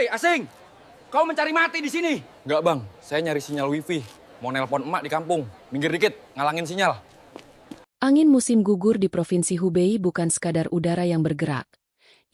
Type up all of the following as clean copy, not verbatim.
Hei, asing! Kau mencari mati di sini? Enggak, Bang. Saya nyari sinyal wifi. Mau nelpon emak di kampung. Minggir dikit, ngalangin sinyal. Angin musim gugur di Provinsi Hubei bukan sekadar udara yang bergerak.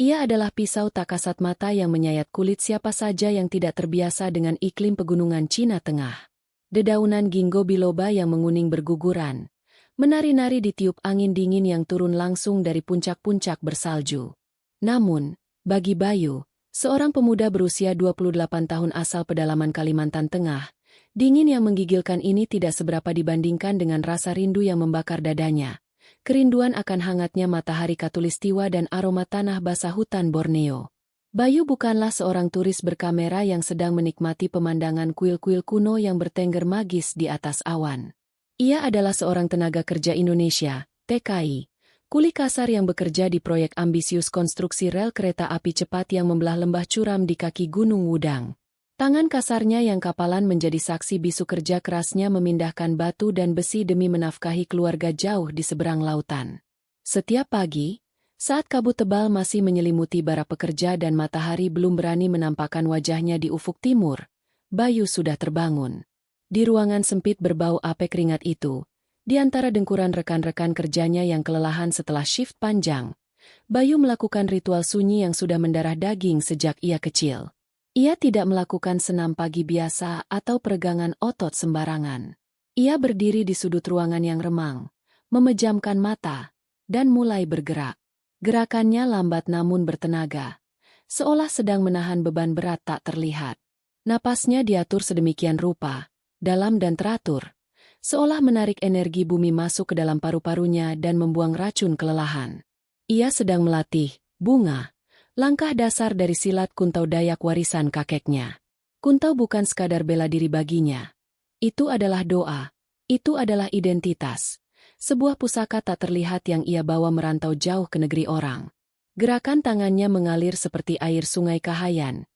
Ia adalah pisau tak kasat mata yang menyayat kulit siapa saja yang tidak terbiasa dengan iklim pegunungan Cina Tengah. Dedaunan ginkgo biloba yang menguning berguguran, menari-nari ditiup angin dingin yang turun langsung dari puncak-puncak bersalju. Namun, bagi Bayu, seorang pemuda berusia 28 tahun asal pedalaman Kalimantan Tengah, dingin yang menggigilkan ini tidak seberapa dibandingkan dengan rasa rindu yang membakar dadanya. Kerinduan akan hangatnya matahari khatulistiwa dan aroma tanah basah hutan Borneo. Bayu bukanlah seorang turis berkamera yang sedang menikmati pemandangan kuil-kuil kuno yang bertengger magis di atas awan. Ia adalah seorang tenaga kerja Indonesia, TKI, kuli kasar yang bekerja di proyek ambisius konstruksi rel kereta api cepat yang membelah lembah curam di kaki Gunung Wudang. Tangan kasarnya yang kapalan menjadi saksi bisu kerja kerasnya memindahkan batu dan besi demi menafkahi keluarga jauh di seberang lautan. Setiap pagi, saat kabut tebal masih menyelimuti bara pekerja dan matahari belum berani menampakkan wajahnya di ufuk timur, Bayu sudah terbangun. Di ruangan sempit berbau apek keringat itu, di antara dengkuran rekan-rekan kerjanya yang kelelahan setelah shift panjang, Bayu melakukan ritual sunyi yang sudah mendarah daging sejak ia kecil. Ia tidak melakukan senam pagi biasa atau peregangan otot sembarangan. Ia berdiri di sudut ruangan yang remang, memejamkan mata, dan mulai bergerak. Gerakannya lambat namun bertenaga, seolah sedang menahan beban berat tak terlihat. Napasnya diatur sedemikian rupa, dalam dan teratur, seolah menarik energi bumi masuk ke dalam paru-parunya dan membuang racun kelelahan. Ia sedang melatih bunga, langkah dasar dari silat Kuntau Dayak warisan kakeknya. Kuntau bukan sekadar bela diri baginya. Itu adalah doa, itu adalah identitas. Sebuah pusaka tak terlihat yang ia bawa merantau jauh ke negeri orang. Gerakan tangannya mengalir seperti air sungai Kahayan,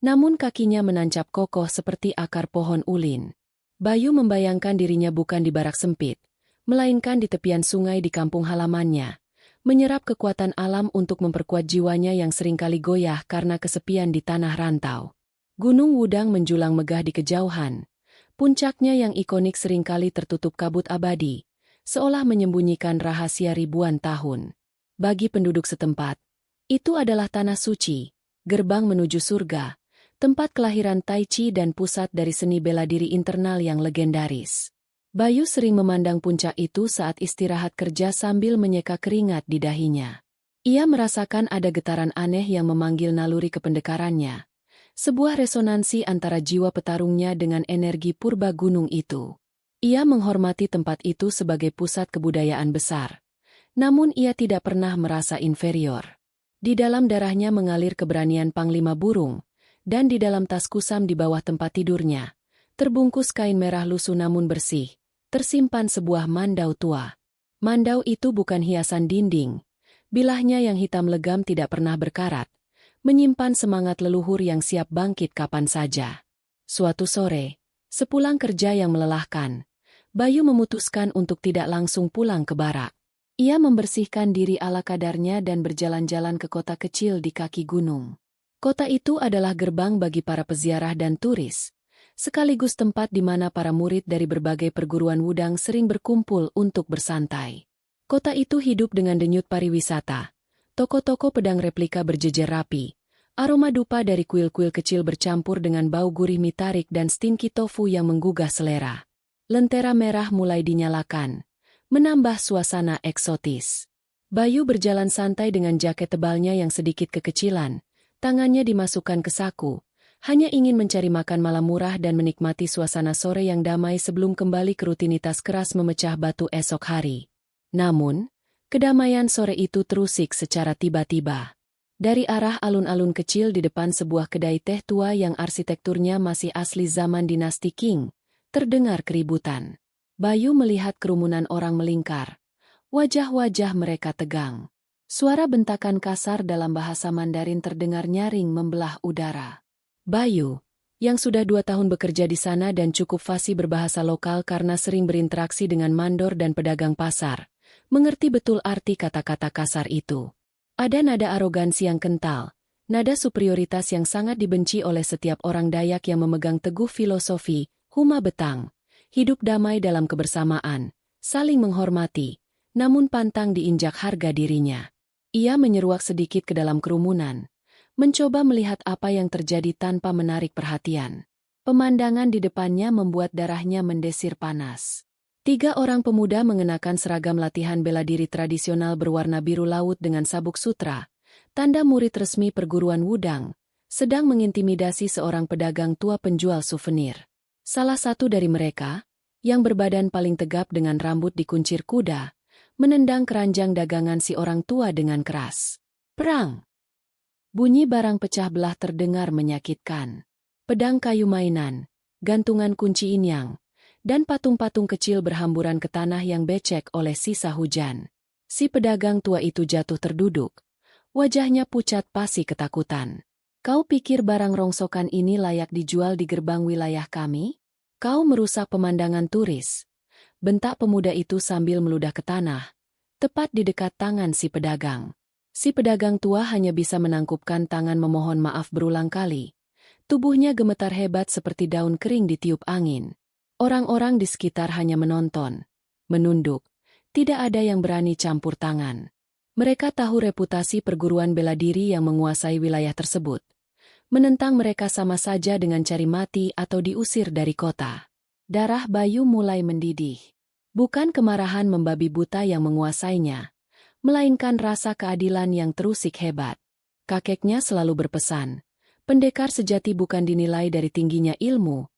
namun kakinya menancap kokoh seperti akar pohon ulin. Bayu membayangkan dirinya bukan di barak sempit, melainkan di tepian sungai di kampung halamannya, menyerap kekuatan alam untuk memperkuat jiwanya yang seringkali goyah karena kesepian di tanah rantau. Gunung Wudang menjulang megah di kejauhan. Puncaknya yang ikonik seringkali tertutup kabut abadi, seolah menyembunyikan rahasia ribuan tahun. Bagi penduduk setempat, itu adalah tanah suci, gerbang menuju surga, tempat kelahiran Tai Chi dan pusat dari seni bela diri internal yang legendaris. Bayu sering memandang puncak itu saat istirahat kerja sambil menyeka keringat di dahinya. Ia merasakan ada getaran aneh yang memanggil naluri kependekarannya. Sebuah resonansi antara jiwa petarungnya dengan energi purba gunung itu. Ia menghormati tempat itu sebagai pusat kebudayaan besar. Namun ia tidak pernah merasa inferior. Di dalam darahnya mengalir keberanian Panglima Burung, dan di dalam tas kusam di bawah tempat tidurnya, terbungkus kain merah lusuh namun bersih, tersimpan sebuah mandau tua. Mandau itu bukan hiasan dinding. Bilahnya yang hitam legam tidak pernah berkarat, menyimpan semangat leluhur yang siap bangkit kapan saja. Suatu sore, sepulang kerja yang melelahkan, Bayu memutuskan untuk tidak langsung pulang ke barak. Ia membersihkan diri ala kadarnya dan berjalan-jalan ke kota kecil di kaki gunung. Kota itu adalah gerbang bagi para peziarah dan turis, sekaligus tempat di mana para murid dari berbagai perguruan Wudang sering berkumpul untuk bersantai. Kota itu hidup dengan denyut pariwisata. Toko-toko pedang replika berjejer rapi. Aroma dupa dari kuil-kuil kecil bercampur dengan bau gurih mie tarik dan stinky tofu yang menggugah selera. Lentera merah mulai dinyalakan, menambah suasana eksotis. Bayu berjalan santai dengan jaket tebalnya yang sedikit kekecilan, tangannya dimasukkan ke saku, hanya ingin mencari makan malam murah dan menikmati suasana sore yang damai sebelum kembali ke rutinitas keras memecah batu esok hari. Namun, kedamaian sore itu terusik secara tiba-tiba. Dari arah alun-alun kecil di depan sebuah kedai teh tua yang arsitekturnya masih asli zaman dinasti Qing, terdengar keributan. Bayu melihat kerumunan orang melingkar. Wajah-wajah mereka tegang. Suara bentakan kasar dalam bahasa Mandarin terdengar nyaring membelah udara. Bayu, yang sudah 2 tahun bekerja di sana dan cukup fasih berbahasa lokal karena sering berinteraksi dengan mandor dan pedagang pasar, mengerti betul arti kata-kata kasar itu. Ada nada arogansi yang kental, Nada superioritas yang sangat dibenci oleh setiap orang Dayak yang memegang teguh filosofi, Huma Betang. Hidup damai dalam kebersamaan, saling menghormati, namun pantang diinjak harga dirinya. Ia menyeruak sedikit ke dalam kerumunan, mencoba melihat apa yang terjadi tanpa menarik perhatian. Pemandangan di depannya membuat darahnya mendesir panas. 3 orang pemuda mengenakan seragam latihan bela diri tradisional berwarna biru laut dengan sabuk sutra, tanda murid resmi perguruan Wudang, sedang mengintimidasi seorang pedagang tua penjual souvenir. Salah satu dari mereka, yang berbadan paling tegap dengan rambut dikuncir kuda, menendang keranjang dagangan si orang tua dengan keras. Perang! Bunyi barang pecah belah terdengar menyakitkan. Pedang kayu mainan, gantungan kunci inyang, dan patung-patung kecil berhamburan ke tanah yang becek oleh sisa hujan. Si pedagang tua itu jatuh terduduk. Wajahnya pucat pasi ketakutan. Kau pikir barang rongsokan ini layak dijual di gerbang wilayah kami? Kau merusak pemandangan turis. Bentak pemuda itu sambil meludah ke tanah, tepat di dekat tangan si pedagang. Si pedagang tua hanya bisa menangkupkan tangan memohon maaf berulang kali. Tubuhnya gemetar hebat seperti daun kering ditiup angin. Orang-orang di sekitar hanya menonton, menunduk. Tidak ada yang berani campur tangan. Mereka tahu reputasi perguruan bela diri yang menguasai wilayah tersebut. Menentang mereka sama saja dengan cari mati atau diusir dari kota. Darah Bayu mulai mendidih. Bukan kemarahan membabi buta yang menguasainya, melainkan rasa keadilan yang terusik hebat. Kakeknya selalu berpesan, pendekar sejati bukan dinilai dari tingginya ilmu,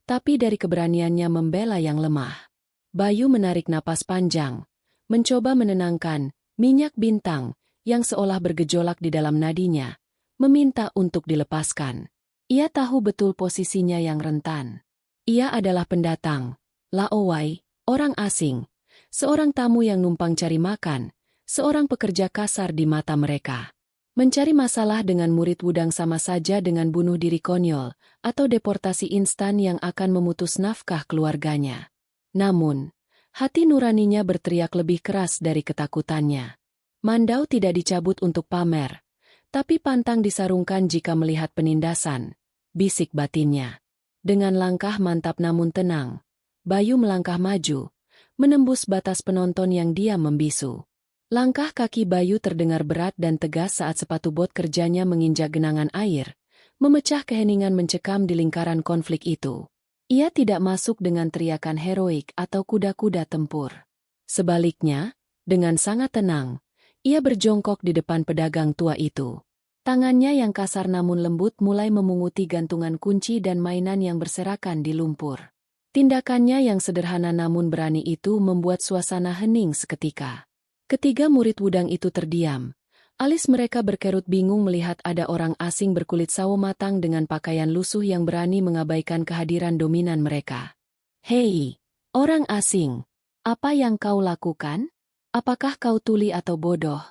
tapi dari keberaniannya membela yang lemah. Bayu menarik napas panjang, mencoba menenangkan minyak bintang yang seolah bergejolak di dalam nadinya, meminta untuk dilepaskan. Ia tahu betul posisinya yang rentan. Ia adalah pendatang, laowai, orang asing, seorang tamu yang numpang cari makan, seorang pekerja kasar di mata mereka. Mencari masalah dengan murid Wudang sama saja dengan bunuh diri konyol atau deportasi instan yang akan memutus nafkah keluarganya. Namun, hati nuraninya berteriak lebih keras dari ketakutannya. Mandau tidak dicabut untuk pamer, tapi pantang disarungkan jika melihat penindasan, bisik batinnya. Dengan langkah mantap namun tenang, Bayu melangkah maju, menembus batas penonton yang diam membisu. Langkah kaki Bayu terdengar berat dan tegas saat sepatu bot kerjanya menginjak genangan air, memecah keheningan mencekam di lingkaran konflik itu. Ia tidak masuk dengan teriakan heroik atau kuda-kuda tempur. Sebaliknya, dengan sangat tenang, ia berjongkok di depan pedagang tua itu. Tangannya yang kasar namun lembut mulai memunguti gantungan kunci dan mainan yang berserakan di lumpur. Tindakannya yang sederhana namun berani itu membuat suasana hening seketika. Ketiga murid Wudang itu terdiam. Alis mereka berkerut bingung melihat ada orang asing berkulit sawo matang dengan pakaian lusuh yang berani mengabaikan kehadiran dominan mereka. Hei, orang asing, apa yang kau lakukan? Apakah kau tuli atau bodoh?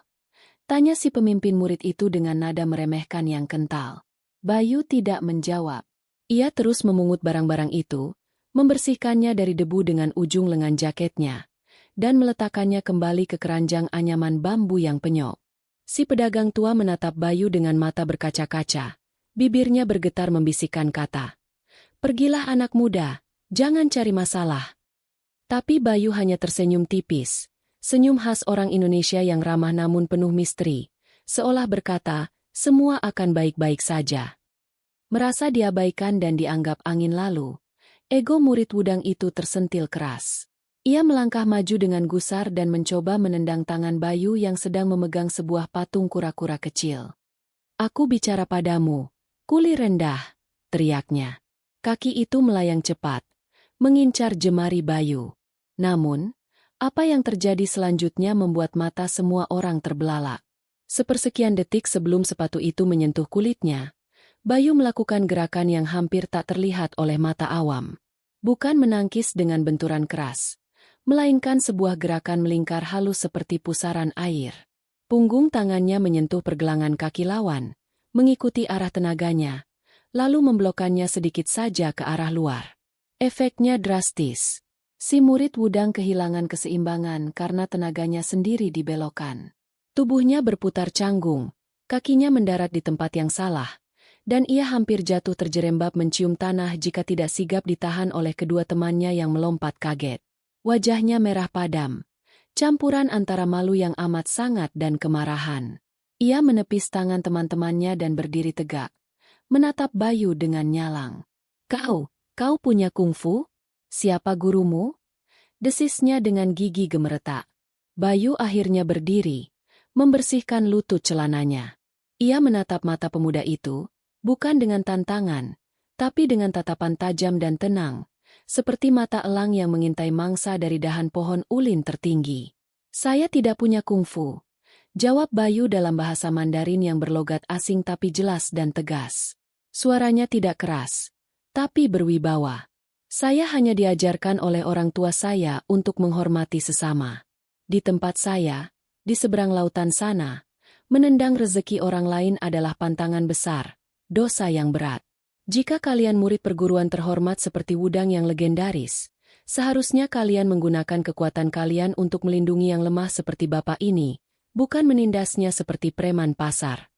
Tanya si pemimpin murid itu dengan nada meremehkan yang kental. Bayu tidak menjawab. Ia terus memungut barang-barang itu, membersihkannya dari debu dengan ujung lengan jaketnya, dan meletakkannya kembali ke keranjang anyaman bambu yang penyok. Si pedagang tua menatap Bayu dengan mata berkaca-kaca. Bibirnya bergetar membisikkan kata, "Pergilah anak muda, jangan cari masalah." Tapi Bayu hanya tersenyum tipis, senyum khas orang Indonesia yang ramah namun penuh misteri, seolah berkata, semua akan baik-baik saja. Merasa diabaikan dan dianggap angin lalu, ego murid Wudang itu tersentil keras. Ia melangkah maju dengan gusar dan mencoba menendang tangan Bayu yang sedang memegang sebuah patung kura-kura kecil. "Aku bicara padamu, kuli rendah," teriaknya. Kaki itu melayang cepat, mengincar jemari Bayu. Namun, apa yang terjadi selanjutnya membuat mata semua orang terbelalak. Sepersekian detik sebelum sepatu itu menyentuh kulitnya, Bayu melakukan gerakan yang hampir tak terlihat oleh mata awam. Bukan menangkis dengan benturan keras, melainkan sebuah gerakan melingkar halus seperti pusaran air. Punggung tangannya menyentuh pergelangan kaki lawan, mengikuti arah tenaganya, lalu memblokkannya sedikit saja ke arah luar. Efeknya drastis. Si murid Wudang kehilangan keseimbangan karena tenaganya sendiri dibelokkan. Tubuhnya berputar canggung, Kakinya mendarat di tempat yang salah, dan ia hampir jatuh terjerembab mencium tanah jika tidak sigap ditahan oleh kedua temannya yang melompat kaget. Wajahnya merah padam, campuran antara malu yang amat sangat dan kemarahan. Ia menepis tangan teman-temannya dan berdiri tegak, menatap Bayu dengan nyalang. Kau punya kungfu? Siapa gurumu? Desisnya dengan gigi gemeretak. Bayu akhirnya berdiri, membersihkan lutut celananya. Ia menatap mata pemuda itu, bukan dengan tantangan, tapi dengan tatapan tajam dan tenang, seperti mata elang yang mengintai mangsa dari dahan pohon ulin tertinggi. Saya tidak punya kungfu, jawab Bayu dalam bahasa Mandarin yang berlogat asing tapi jelas dan tegas. Suaranya tidak keras, tapi berwibawa. Saya hanya diajarkan oleh orang tua saya untuk menghormati sesama. Di tempat saya, di seberang lautan sana, menendang rezeki orang lain adalah pantangan besar, dosa yang berat. Jika kalian murid perguruan terhormat seperti Wudang yang legendaris, seharusnya kalian menggunakan kekuatan kalian untuk melindungi yang lemah seperti bapak ini, bukan menindasnya seperti preman pasar.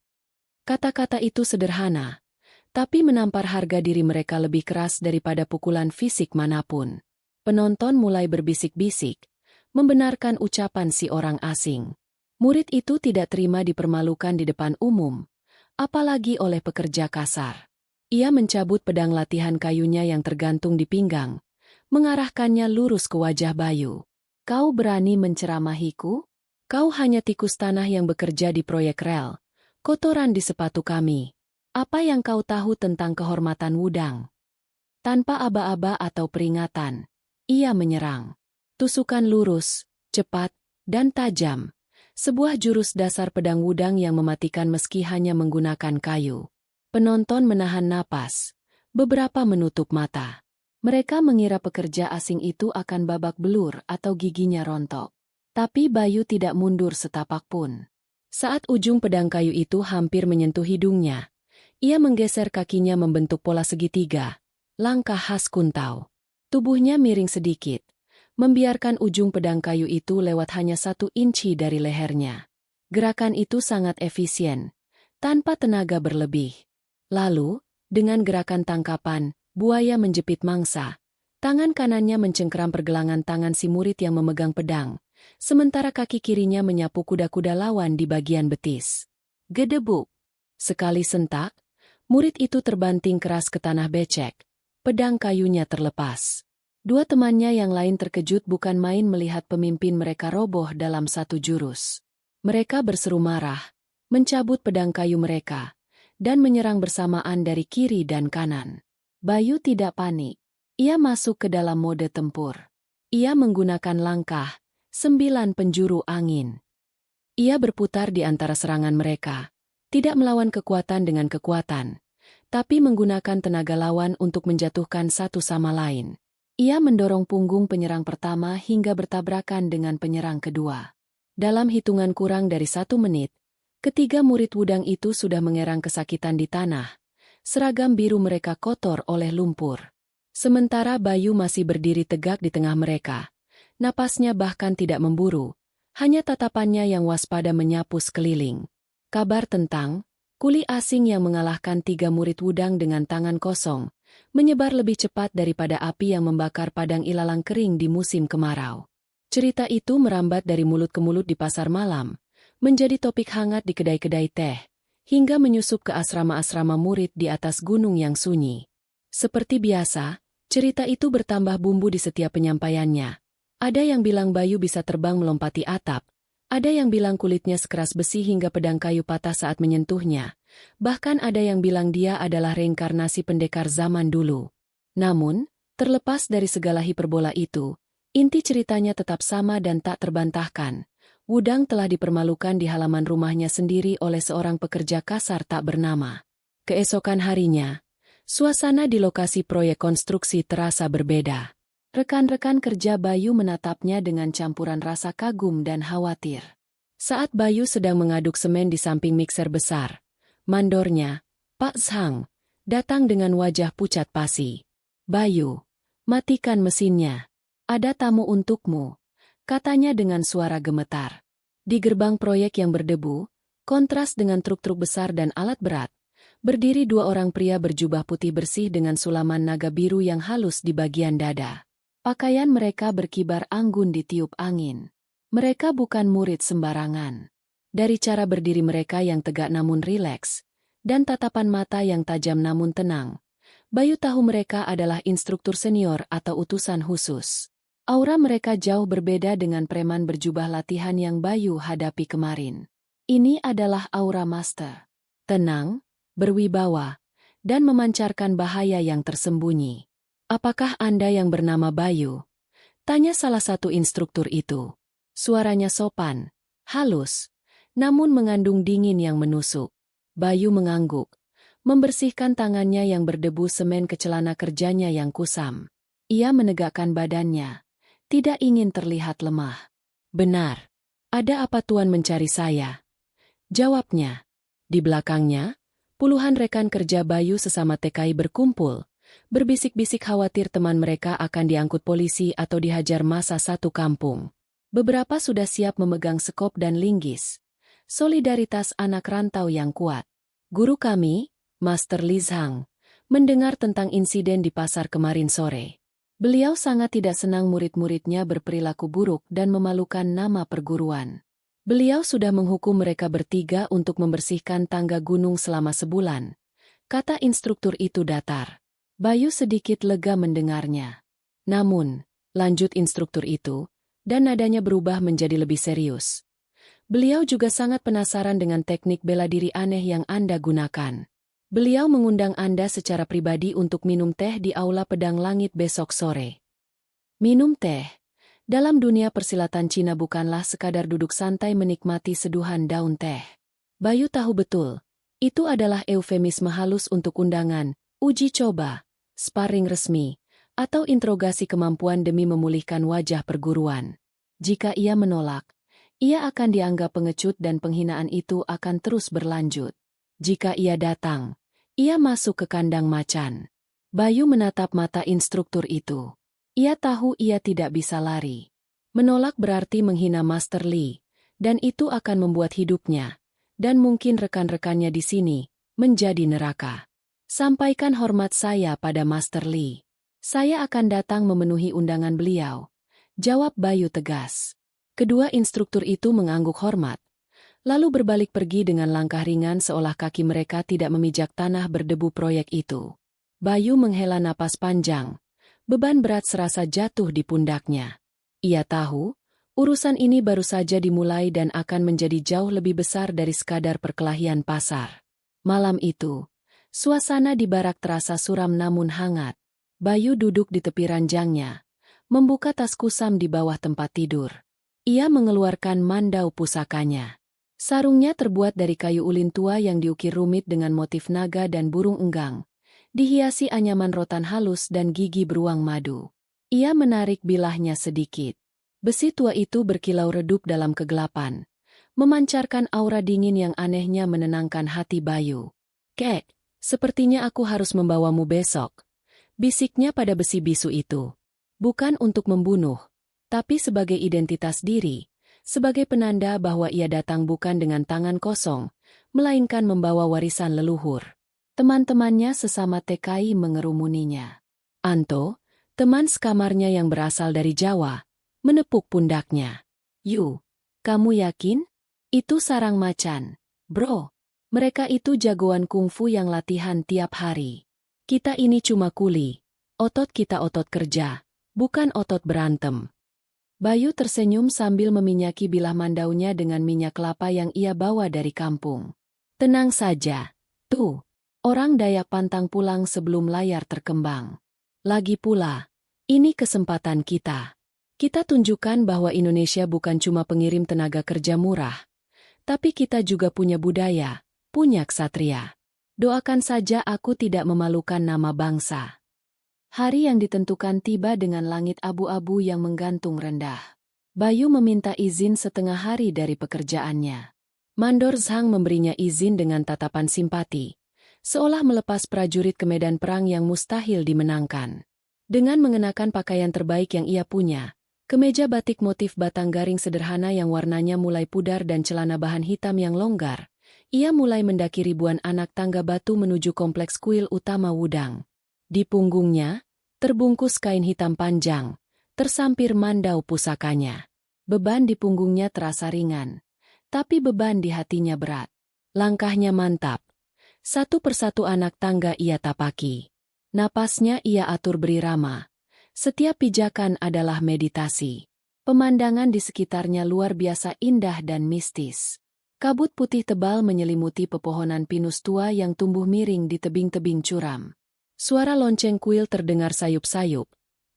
Kata-kata itu sederhana, tapi menampar harga diri mereka lebih keras daripada pukulan fisik manapun. Penonton mulai berbisik-bisik, membenarkan ucapan si orang asing. Murid itu tidak terima dipermalukan di depan umum, apalagi oleh pekerja kasar. Ia mencabut pedang latihan kayunya yang tergantung di pinggang, mengarahkannya lurus ke wajah Bayu. Kau berani menceramahiku? Kau hanya tikus tanah yang bekerja di proyek rel, kotoran di sepatu kami. Apa yang kau tahu tentang kehormatan Wudang? Tanpa aba-aba atau peringatan, ia menyerang. Tusukan lurus, cepat, dan tajam. Sebuah jurus dasar pedang Wudang yang mematikan meski hanya menggunakan kayu. Penonton menahan napas. Beberapa menutup mata. Mereka mengira pekerja asing itu akan babak belur atau giginya rontok. Tapi Bayu tidak mundur setapak pun. Saat ujung pedang kayu itu hampir menyentuh hidungnya, ia menggeser kakinya membentuk pola segitiga, langkah khas kuntau. Tubuhnya miring sedikit, membiarkan ujung pedang kayu itu lewat hanya 1 inci dari lehernya. Gerakan itu sangat efisien, tanpa tenaga berlebih. Lalu, dengan gerakan tangkapan, buaya menjepit mangsa. Tangan kanannya mencengkeram pergelangan tangan si murid yang memegang pedang, sementara kaki kirinya menyapu kuda-kuda lawan di bagian betis. Gedebuk. Sekali sentak, murid itu terbanting keras ke tanah becek. Pedang kayunya terlepas. Dua temannya yang lain terkejut bukan main melihat pemimpin mereka roboh dalam 1 jurus. Mereka berseru marah, mencabut pedang kayu mereka, dan menyerang bersamaan dari kiri dan kanan. Bayu tidak panik. Ia masuk ke dalam mode tempur. Ia menggunakan langkah 9 penjuru angin. Ia berputar di antara serangan mereka, tidak melawan kekuatan dengan kekuatan, tapi menggunakan tenaga lawan untuk menjatuhkan satu sama lain. Ia mendorong punggung penyerang pertama hingga bertabrakan dengan penyerang kedua. Dalam hitungan kurang dari 1 menit, ketiga murid Wudang itu sudah mengerang kesakitan di tanah. Seragam biru mereka kotor oleh lumpur. Sementara Bayu masih berdiri tegak di tengah mereka. Napasnya bahkan tidak memburu, hanya tatapannya yang waspada menyapu sekeliling. Kabar tentang kuli asing yang mengalahkan 3 murid Wudang dengan tangan kosong menyebar lebih cepat daripada api yang membakar padang ilalang kering di musim kemarau. Cerita itu merambat dari mulut ke mulut di pasar malam, menjadi topik hangat di kedai-kedai teh, hingga menyusup ke asrama-asrama murid di atas gunung yang sunyi. Seperti biasa, cerita itu bertambah bumbu di setiap penyampaiannya. Ada yang bilang Bayu bisa terbang melompati atap, ada yang bilang kulitnya sekeras besi hingga pedang kayu patah saat menyentuhnya, bahkan ada yang bilang dia adalah reinkarnasi pendekar zaman dulu. Namun, terlepas dari segala hiperbola itu, inti ceritanya tetap sama dan tak terbantahkan. Wudang telah dipermalukan di halaman rumahnya sendiri oleh seorang pekerja kasar tak bernama. Keesokan harinya, suasana di lokasi proyek konstruksi terasa berbeda. Rekan-rekan kerja Bayu menatapnya dengan campuran rasa kagum dan khawatir. Saat Bayu sedang mengaduk semen di samping mixer besar, mandornya, Pak Zhang, datang dengan wajah pucat pasi. Bayu, matikan mesinnya. Ada tamu untukmu, katanya dengan suara gemetar. Di gerbang proyek yang berdebu, Kontras dengan truk-truk besar dan alat berat, berdiri dua orang pria berjubah putih bersih dengan sulaman naga biru yang halus di bagian dada. Pakaian mereka berkibar anggun ditiup angin. Mereka bukan murid sembarangan. Dari cara berdiri mereka yang tegak namun rileks, dan tatapan mata yang tajam namun tenang, Bayu tahu mereka adalah instruktur senior atau utusan khusus. Aura mereka jauh berbeda dengan preman berjubah latihan yang Bayu hadapi kemarin. Ini adalah aura master. Tenang, berwibawa, dan memancarkan bahaya yang tersembunyi. Apakah Anda yang bernama Bayu? Tanya salah satu instruktur itu. Suaranya sopan, halus, namun mengandung dingin yang menusuk. Bayu mengangguk, membersihkan tangannya yang berdebu semen ke celana kerjanya yang kusam. Ia menegakkan badannya, tidak ingin terlihat lemah. Benar. Ada apa Tuan mencari saya? Jawabnya. Di belakangnya, puluhan rekan kerja Bayu sesama TKI berkumpul, berbisik-bisik khawatir teman mereka akan diangkut polisi atau dihajar massa satu kampung. Beberapa sudah siap memegang sekop dan linggis. Solidaritas anak rantau yang kuat. Guru kami, Master Li Zhang, mendengar tentang insiden di pasar kemarin sore. Beliau sangat tidak senang murid-muridnya berperilaku buruk dan memalukan nama perguruan. Beliau sudah menghukum mereka bertiga untuk membersihkan tangga gunung selama sebulan, kata instruktur itu datar. Bayu sedikit lega mendengarnya. Namun, lanjut instruktur itu, dan nadanya berubah menjadi lebih serius. Beliau juga sangat penasaran dengan teknik bela diri aneh yang Anda gunakan. Beliau mengundang Anda secara pribadi untuk minum teh di Aula Pedang Langit besok sore. Minum teh. Dalam dunia persilatan Cina bukanlah sekadar duduk santai menikmati seduhan daun teh. Bayu tahu betul, itu adalah eufemisme halus untuk undangan, uji coba, sparring resmi, atau interogasi kemampuan demi memulihkan wajah perguruan. Jika ia menolak, ia akan dianggap pengecut dan penghinaan itu akan terus berlanjut. Jika ia datang, ia masuk ke kandang macan. Bayu menatap mata instruktur itu. Ia tahu ia tidak bisa lari. Menolak berarti menghina Master Li, dan itu akan membuat hidupnya, dan mungkin rekan-rekannya di sini, menjadi neraka. Sampaikan hormat saya pada Master Li. Saya akan datang memenuhi undangan beliau. Jawab Bayu tegas. Kedua instruktur itu mengangguk hormat, lalu berbalik pergi dengan langkah ringan seolah kaki mereka tidak memijak tanah berdebu proyek itu. Bayu menghela napas panjang, beban berat serasa jatuh di pundaknya. Ia tahu, urusan ini baru saja dimulai dan akan menjadi jauh lebih besar dari sekadar perkelahian pasar. Malam itu, suasana di barak terasa suram namun hangat. Bayu duduk di tepi ranjangnya, membuka tas kusam di bawah tempat tidur. Ia mengeluarkan mandau pusakanya. Sarungnya terbuat dari kayu ulin tua yang diukir rumit dengan motif naga dan burung enggang, dihiasi anyaman rotan halus dan gigi beruang madu. Ia menarik bilahnya sedikit. Besi tua itu berkilau redup dalam kegelapan, memancarkan aura dingin yang anehnya menenangkan hati Bayu. "Kek, sepertinya aku harus membawamu besok," bisiknya pada besi bisu itu. Bukan untuk membunuh, tapi sebagai identitas diri, sebagai penanda bahwa ia datang bukan dengan tangan kosong, melainkan membawa warisan leluhur. Teman-temannya sesama TKI mengerumuninya. Anto, teman sekamarnya yang berasal dari Jawa, menepuk pundaknya. "Yu, kamu yakin? Itu sarang macan, bro. Mereka itu jagoan kungfu yang latihan tiap hari. Kita ini cuma kuli, otot kita otot kerja, bukan otot berantem." Bayu tersenyum sambil meminyaki bilah mandaunya dengan minyak kelapa yang ia bawa dari kampung. "Tenang saja, tuh, orang Dayak pantang pulang sebelum layar terkembang. Lagi pula, ini kesempatan kita. Kita tunjukkan bahwa Indonesia bukan cuma pengirim tenaga kerja murah, tapi kita juga punya budaya, punya ksatria. Doakan saja aku tidak memalukan nama bangsa." Hari yang ditentukan tiba dengan langit abu-abu yang menggantung rendah. Bayu meminta izin setengah hari dari pekerjaannya. Mandor Zhang memberinya izin dengan tatapan simpati, seolah melepas prajurit ke medan perang yang mustahil dimenangkan. Dengan mengenakan pakaian terbaik yang ia punya, kemeja batik motif batang garing sederhana yang warnanya mulai pudar dan celana bahan hitam yang longgar, ia mulai mendaki ribuan anak tangga batu menuju kompleks kuil utama Wudang. Di punggungnya, terbungkus kain hitam panjang, tersampir mandau pusakanya. Beban di punggungnya terasa ringan, tapi beban di hatinya berat. Langkahnya mantap. Satu persatu anak tangga ia tapaki. Napasnya ia atur berirama. Setiap pijakan adalah meditasi. Pemandangan di sekitarnya luar biasa indah dan mistis. Kabut putih tebal menyelimuti pepohonan pinus tua yang tumbuh miring di tebing-tebing curam. Suara lonceng kuil terdengar sayup-sayup.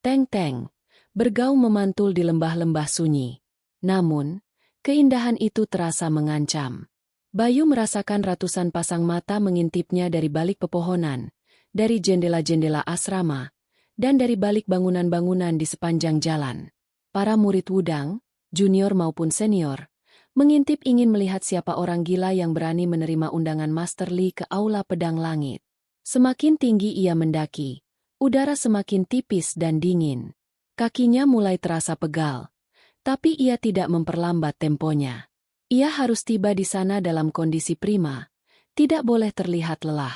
Teng-teng, bergaung memantul di lembah-lembah sunyi. Namun, keindahan itu terasa mengancam. Bayu merasakan ratusan pasang mata mengintipnya dari balik pepohonan, dari jendela-jendela asrama, dan dari balik bangunan-bangunan di sepanjang jalan. Para murid Wudang, junior maupun senior, mengintip ingin melihat siapa orang gila yang berani menerima undangan Master Li ke Aula Pedang Langit. Semakin tinggi ia mendaki, udara semakin tipis dan dingin. Kakinya mulai terasa pegal, tapi ia tidak memperlambat temponya. Ia harus tiba di sana dalam kondisi prima, tidak boleh terlihat lelah.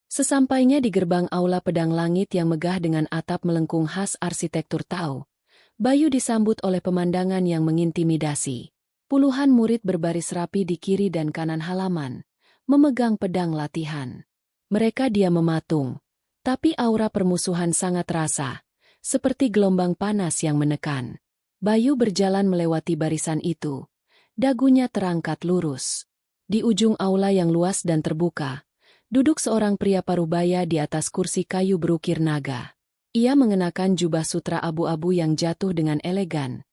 Sesampainya di gerbang Aula Pedang Langit yang megah dengan atap melengkung khas arsitektur Tao, Bayu disambut oleh pemandangan yang mengintimidasi. Puluhan murid berbaris rapi di kiri dan kanan halaman, memegang pedang latihan. Mereka diam mematung, tapi aura permusuhan sangat terasa, seperti gelombang panas yang menekan. Bayu berjalan melewati barisan itu. Dagunya terangkat lurus. Di ujung aula yang luas dan terbuka, duduk seorang pria parubaya di atas kursi kayu berukir naga. Ia mengenakan jubah sutra abu-abu yang jatuh dengan elegan.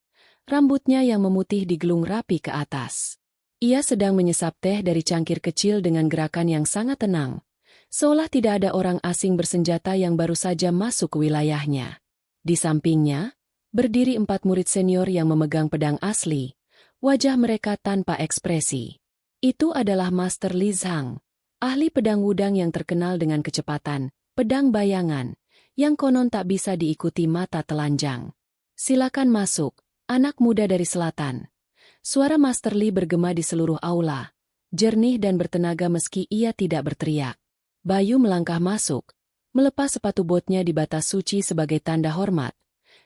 Rambutnya yang memutih digelung rapi ke atas. Ia sedang menyesap teh dari cangkir kecil dengan gerakan yang sangat tenang, seolah tidak ada orang asing bersenjata yang baru saja masuk ke wilayahnya. Di sampingnya, berdiri 4 murid senior yang memegang pedang asli, wajah mereka tanpa ekspresi. Itu adalah Master Li Zhang, ahli pedang Wudang yang terkenal dengan kecepatan, pedang bayangan, yang konon tak bisa diikuti mata telanjang. Silakan masuk, anak muda dari selatan. Suara Master Li bergema di seluruh aula, jernih dan bertenaga meski ia tidak berteriak. Bayu melangkah masuk, melepas sepatu botnya di batas suci sebagai tanda hormat,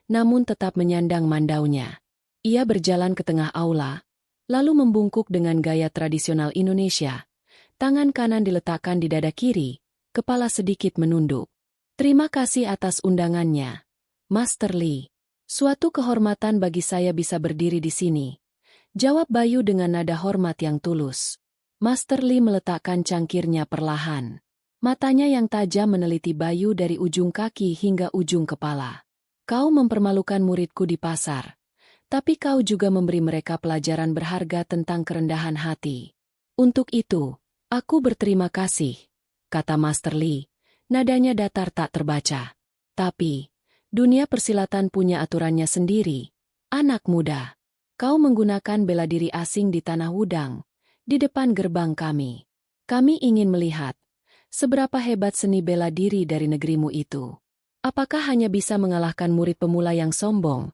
namun tetap menyandang mandaunya. Ia berjalan ke tengah aula, lalu membungkuk dengan gaya tradisional Indonesia. Tangan kanan diletakkan di dada kiri, kepala sedikit menunduk. Terima kasih atas undangannya, Master Li. Suatu kehormatan bagi saya bisa berdiri di sini, jawab Bayu dengan nada hormat yang tulus. Master Li meletakkan cangkirnya perlahan. Matanya yang tajam meneliti Bayu dari ujung kaki hingga ujung kepala. Kau mempermalukan muridku di pasar, tapi kau juga memberi mereka pelajaran berharga tentang kerendahan hati. Untuk itu, aku berterima kasih, kata Master Li. Nadanya datar tak terbaca. Tapi, dunia persilatan punya aturannya sendiri. Anak muda, kau menggunakan bela diri asing di tanah Wudang, di depan gerbang kami. Kami ingin melihat, seberapa hebat seni bela diri dari negerimu itu. Apakah hanya bisa mengalahkan murid pemula yang sombong,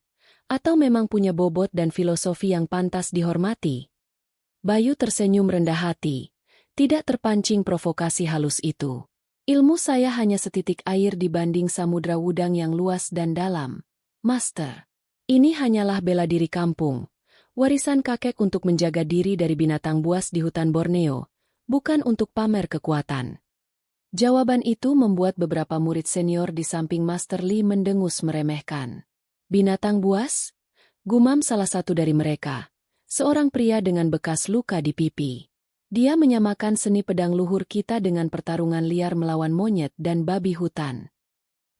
atau memang punya bobot dan filosofi yang pantas dihormati? Bayu tersenyum rendah hati, tidak terpancing provokasi halus itu. Ilmu saya hanya setitik air dibanding samudra Wudang yang luas dan dalam, Master. Ini hanyalah bela diri kampung, warisan kakek untuk menjaga diri dari binatang buas di hutan Borneo, bukan untuk pamer kekuatan. Jawaban itu membuat beberapa murid senior di samping Master Li mendengus meremehkan. Binatang buas? Gumam salah satu dari mereka, seorang pria dengan bekas luka di pipi. Dia menyamakan seni pedang luhur kita dengan pertarungan liar melawan monyet dan babi hutan.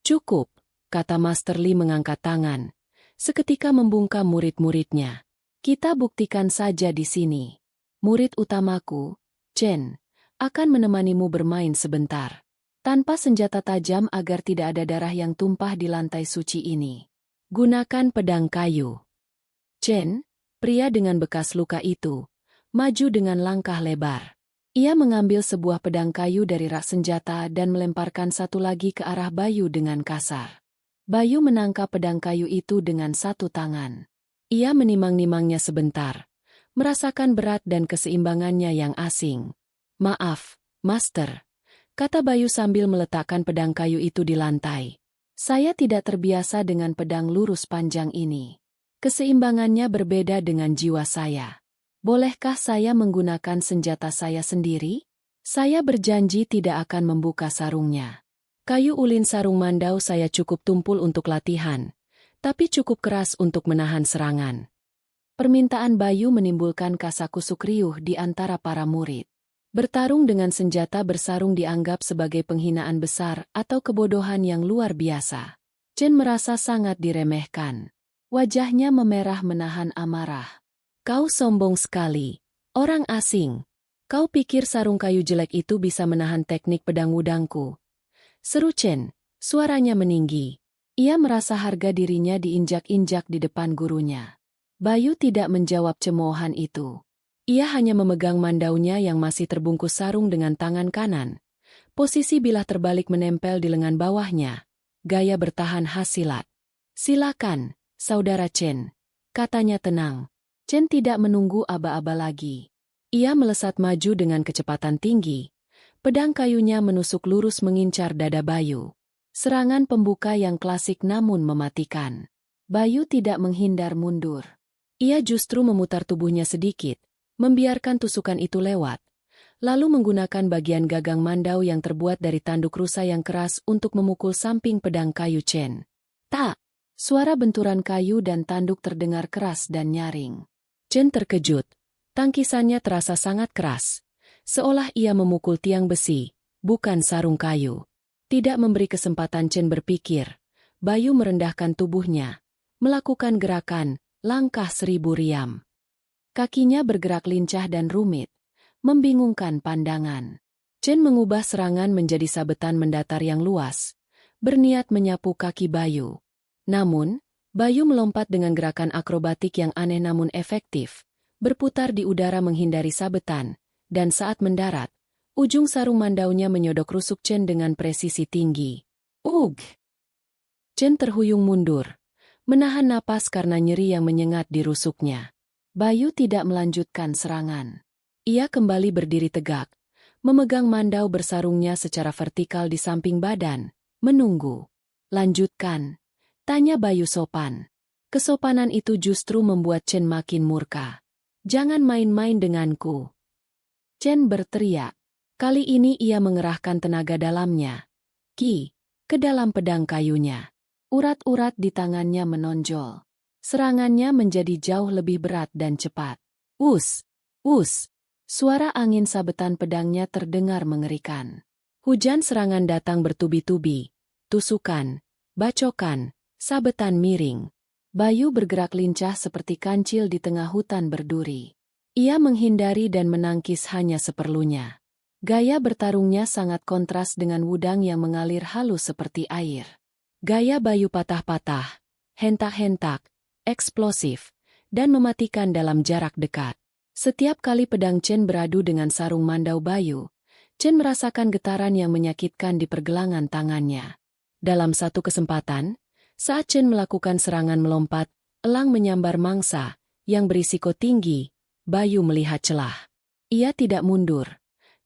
Cukup, kata Master Li mengangkat tangan, seketika membungkam murid-muridnya. Kita buktikan saja di sini. Murid utamaku, Chen, akan menemanimu bermain sebentar. Tanpa senjata tajam agar tidak ada darah yang tumpah di lantai suci ini. Gunakan pedang kayu. Chen, pria dengan bekas luka itu, maju dengan langkah lebar. Ia mengambil sebuah pedang kayu dari rak senjata dan melemparkan satu lagi ke arah Bayu dengan kasar. Bayu menangkap pedang kayu itu dengan satu tangan. Ia menimang-nimangnya sebentar, merasakan berat dan keseimbangannya yang asing. Maaf, Master, kata Bayu sambil meletakkan pedang kayu itu di lantai. Saya tidak terbiasa dengan pedang lurus panjang ini. Keseimbangannya berbeda dengan jiwa saya. Bolehkah saya menggunakan senjata saya sendiri? Saya berjanji tidak akan membuka sarungnya. Kayu ulin sarung mandau saya cukup tumpul untuk latihan, tapi cukup keras untuk menahan serangan. Permintaan Bayu menimbulkan kasakusuk riuh di antara para murid. Bertarung dengan senjata bersarung dianggap sebagai penghinaan besar atau kebodohan yang luar biasa. Chen merasa sangat diremehkan. Wajahnya memerah menahan amarah. Kau sombong sekali, orang asing. Kau pikir sarung kayu jelek itu bisa menahan teknik pedang wudangku? Seru Chen, suaranya meninggi. Ia merasa harga dirinya diinjak-injak di depan gurunya. Bayu tidak menjawab cemoohan itu. Ia hanya memegang mandaunya yang masih terbungkus sarung dengan tangan kanan. Posisi bilah terbalik menempel di lengan bawahnya. Gaya bertahan khas silat. Silakan, Saudara Chen, katanya tenang. Chen tidak menunggu aba-aba lagi. Ia melesat maju dengan kecepatan tinggi. Pedang kayunya menusuk lurus mengincar dada Bayu. Serangan pembuka yang klasik namun mematikan. Bayu tidak menghindar mundur. Ia justru memutar tubuhnya sedikit, membiarkan tusukan itu lewat, lalu menggunakan bagian gagang mandau yang terbuat dari tanduk rusa yang keras untuk memukul samping pedang kayu Chen. Tak! Suara benturan kayu dan tanduk terdengar keras dan nyaring. Chen terkejut. Tangkisannya terasa sangat keras, seolah ia memukul tiang besi, bukan sarung kayu. Tidak memberi kesempatan Chen berpikir, Bayu merendahkan tubuhnya, melakukan gerakan, langkah 1000 riam. Kakinya bergerak lincah dan rumit, membingungkan pandangan. Chen mengubah serangan menjadi sabetan mendatar yang luas, berniat menyapu kaki Bayu. Namun, Bayu melompat dengan gerakan akrobatik yang aneh namun efektif, berputar di udara menghindari sabetan, dan saat mendarat, ujung sarung mandaunya menyodok rusuk Chen dengan presisi tinggi. Ugh! Chen terhuyung mundur, menahan napas karena nyeri yang menyengat di rusuknya. Bayu tidak melanjutkan serangan. Ia kembali berdiri tegak, memegang mandau bersarungnya secara vertikal di samping badan, menunggu. Lanjutkan, tanya Bayu sopan. Kesopanan itu justru membuat Chen makin murka. Jangan main-main denganku. Chen berteriak. Kali ini ia mengerahkan tenaga dalamnya. Ke dalam pedang kayunya. Urat-urat di tangannya menonjol. Serangannya menjadi jauh lebih berat dan cepat. Us! Suara angin sabetan pedangnya terdengar mengerikan. Hujan serangan datang bertubi-tubi. Tusukan, bacokan, sabetan miring. Bayu bergerak lincah seperti kancil di tengah hutan berduri. Ia menghindari dan menangkis hanya seperlunya. Gaya bertarungnya sangat kontras dengan wudang yang mengalir halus seperti air. Gaya Bayu patah-patah, hentak-hentak, eksplosif, dan mematikan dalam jarak dekat. Setiap kali pedang Chen beradu dengan sarung mandau Bayu, Chen merasakan getaran yang menyakitkan di pergelangan tangannya. Dalam satu kesempatan, saat Chen melakukan serangan melompat, elang menyambar mangsa, yang berisiko tinggi, Bayu melihat celah. Ia tidak mundur,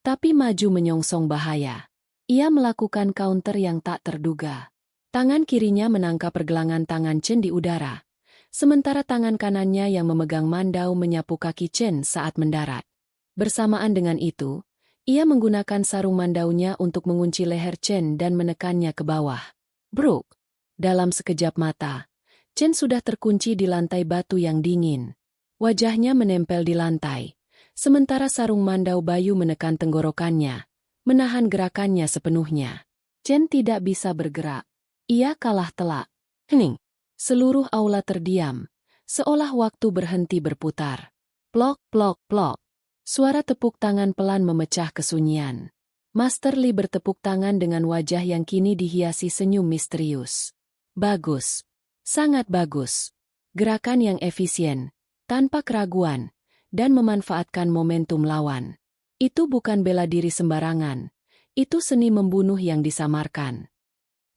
tapi maju menyongsong bahaya. Ia melakukan counter yang tak terduga. Tangan kirinya menangkap pergelangan tangan Chen di udara. Sementara tangan kanannya yang memegang mandau menyapu kaki Chen saat mendarat. Bersamaan dengan itu, ia menggunakan sarung mandaunya untuk mengunci leher Chen dan menekannya ke bawah. Bruk! Dalam sekejap mata, Chen sudah terkunci di lantai batu yang dingin. Wajahnya menempel di lantai, sementara sarung mandau Bayu menekan tenggorokannya, menahan gerakannya sepenuhnya. Chen tidak bisa bergerak. Ia kalah telak. Hening! Seluruh aula terdiam, seolah waktu berhenti berputar. Plok, plok, plok. Suara tepuk tangan pelan memecah kesunyian. Master Li bertepuk tangan dengan wajah yang kini dihiasi senyum misterius. Bagus. Sangat bagus. Gerakan yang efisien, tanpa keraguan, dan memanfaatkan momentum lawan. Itu bukan bela diri sembarangan. Itu seni membunuh yang disamarkan.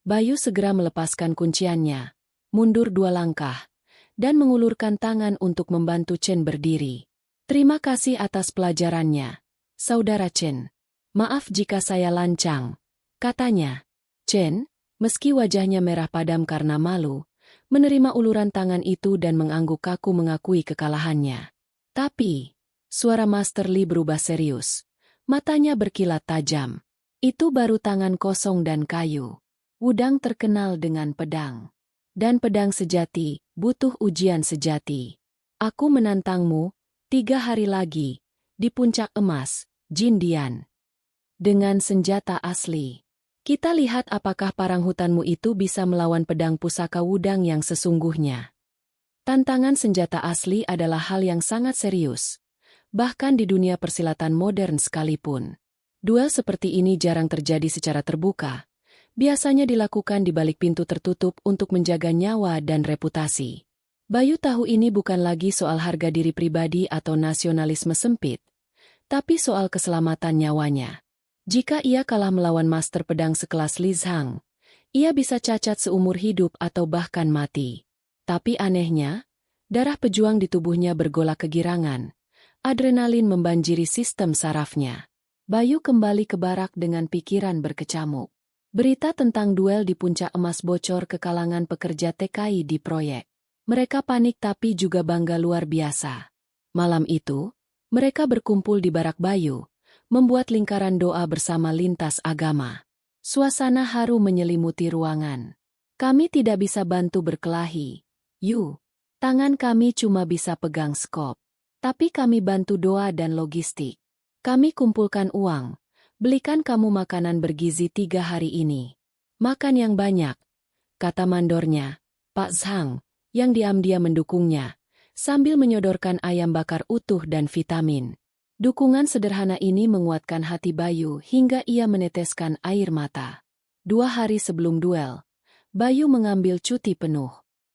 Bayu segera melepaskan kunciannya. Mundur 2 langkah, dan mengulurkan tangan untuk membantu Chen berdiri. Terima kasih atas pelajarannya, Saudara Chen. Maaf jika saya lancang, katanya. Chen, meski wajahnya merah padam karena malu, menerima uluran tangan itu dan mengangguk kaku mengakui kekalahannya. Tapi, suara Master Li berubah serius. Matanya berkilat tajam. Itu baru tangan kosong dan kayu. Wudang terkenal dengan pedang. Dan pedang sejati, butuh ujian sejati. Aku menantangmu, 3 hari lagi, di puncak emas, Jin Dian. Dengan senjata asli. Kita lihat apakah parang hutanmu itu bisa melawan pedang pusaka Wudang yang sesungguhnya. Tantangan senjata asli adalah hal yang sangat serius. Bahkan di dunia persilatan modern sekalipun. Duel seperti ini jarang terjadi secara terbuka. Biasanya dilakukan di balik pintu tertutup untuk menjaga nyawa dan reputasi. Bayu tahu ini bukan lagi soal harga diri pribadi atau nasionalisme sempit, tapi soal keselamatan nyawanya. Jika ia kalah melawan master pedang sekelas Li Zhang, ia bisa cacat seumur hidup atau bahkan mati. Tapi anehnya, darah pejuang di tubuhnya bergolak kegirangan. Adrenalin membanjiri sistem sarafnya. Bayu kembali ke barak dengan pikiran berkecamuk. Berita tentang duel di puncak emas bocor ke kalangan pekerja TKI di proyek. Mereka panik tapi juga bangga luar biasa. Malam itu, mereka berkumpul di barak Bayu, membuat lingkaran doa bersama lintas agama. Suasana haru menyelimuti ruangan. Kami tidak bisa bantu berkelahi. Yu, tangan kami cuma bisa pegang skop. Tapi kami bantu doa dan logistik. Kami kumpulkan uang, belikan kamu makanan bergizi 3 hari ini. Makan yang banyak, kata mandornya, Pak Zhang, yang diam-diam mendukungnya, sambil menyodorkan ayam bakar utuh dan vitamin. Dukungan sederhana ini menguatkan hati Bayu hingga ia meneteskan air mata. 2 hari sebelum duel, Bayu mengambil cuti penuh.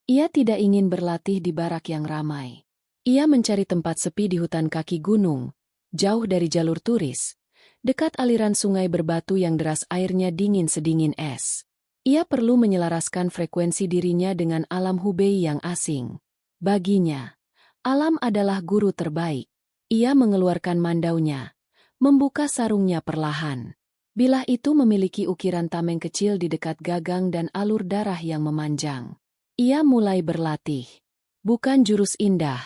Ia tidak ingin berlatih di barak yang ramai. Ia mencari tempat sepi di hutan kaki gunung, jauh dari jalur turis, dekat aliran sungai berbatu yang deras airnya dingin sedingin es. Ia perlu menyelaraskan frekuensi dirinya dengan alam Hubei yang asing. Baginya, alam adalah guru terbaik. Ia mengeluarkan mandaunya, membuka sarungnya perlahan. Bilah itu memiliki ukiran tameng kecil di dekat gagang dan alur darah yang memanjang. Ia mulai berlatih. Bukan jurus indah,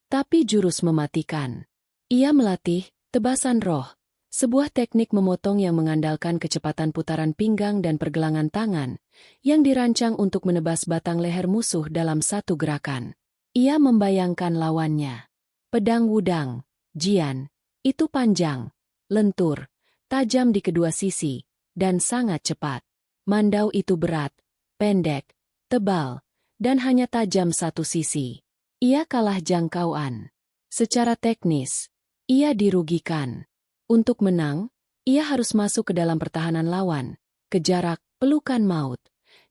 tapi jurus mematikan. Ia melatih tebasan roh, sebuah teknik memotong yang mengandalkan kecepatan putaran pinggang dan pergelangan tangan, yang dirancang untuk menebas batang leher musuh dalam satu gerakan. Ia membayangkan lawannya. Pedang Wudang, Jian, itu panjang, lentur, tajam di kedua sisi, dan sangat cepat. Mandau itu berat, pendek, tebal, dan hanya tajam satu sisi. Ia kalah jangkauan. Secara teknis, ia dirugikan. Untuk menang, ia harus masuk ke dalam pertahanan lawan, ke jarak pelukan maut,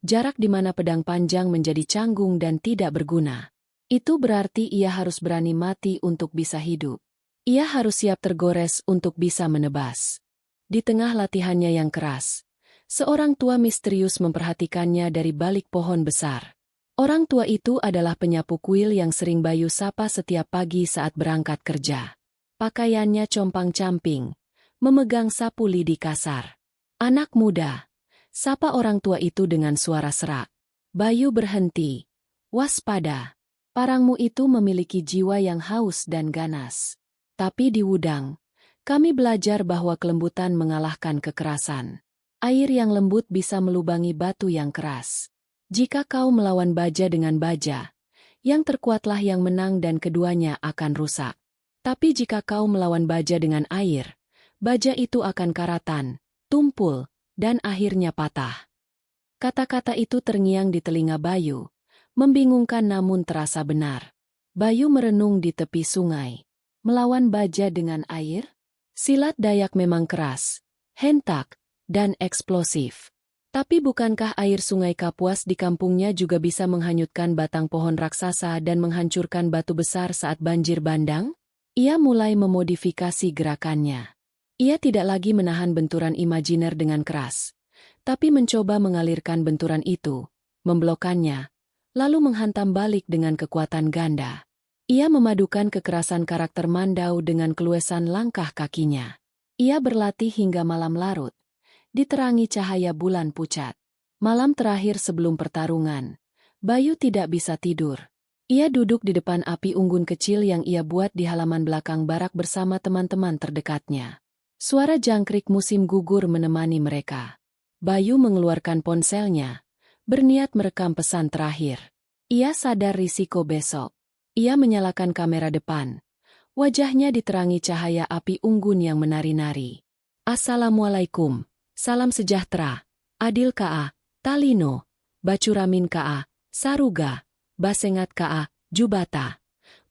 jarak di mana pedang panjang menjadi canggung dan tidak berguna. Itu berarti ia harus berani mati untuk bisa hidup. Ia harus siap tergores untuk bisa menebas. Di tengah latihannya yang keras, seorang tua misterius memperhatikannya dari balik pohon besar. Orang tua itu adalah penyapu kuil yang sering Bayu sapa setiap pagi saat berangkat kerja. Pakaiannya compang-camping, memegang sapu lidi kasar. Anak muda, sapa orang tua itu dengan suara serak. Bayu berhenti. Waspada, parangmu itu memiliki jiwa yang haus dan ganas. Tapi di Wudang, kami belajar bahwa kelembutan mengalahkan kekerasan. Air yang lembut bisa melubangi batu yang keras. Jika kau melawan baja dengan baja, yang terkuatlah yang menang dan keduanya akan rusak. Tapi jika kau melawan baja dengan air, baja itu akan karatan, tumpul, dan akhirnya patah. Kata-kata itu terngiang di telinga Bayu, membingungkan namun terasa benar. Bayu merenung di tepi sungai. Melawan baja dengan air? Silat Dayak memang keras, hentak, dan eksplosif. Tapi bukankah air sungai Kapuas di kampungnya juga bisa menghanyutkan batang pohon raksasa dan menghancurkan batu besar saat banjir bandang? Ia mulai memodifikasi gerakannya. Ia tidak lagi menahan benturan imajiner dengan keras, tapi mencoba mengalirkan benturan itu, memblokkannya, lalu menghantam balik dengan kekuatan ganda. Ia memadukan kekerasan karakter Mandau dengan keluasan langkah kakinya. Ia berlatih hingga malam larut, diterangi cahaya bulan pucat. Malam terakhir sebelum pertarungan, Bayu tidak bisa tidur. Ia duduk di depan api unggun kecil yang ia buat di halaman belakang barak bersama teman-teman terdekatnya. Suara jangkrik musim gugur menemani mereka. Bayu mengeluarkan ponselnya, berniat merekam pesan terakhir. Ia sadar risiko besok. Ia menyalakan kamera depan. Wajahnya diterangi cahaya api unggun yang menari-nari. Assalamualaikum, salam sejahtera, Adil Ka, Talino, Bacuramin Ka, Saruga, Basengat Ka, Jubata.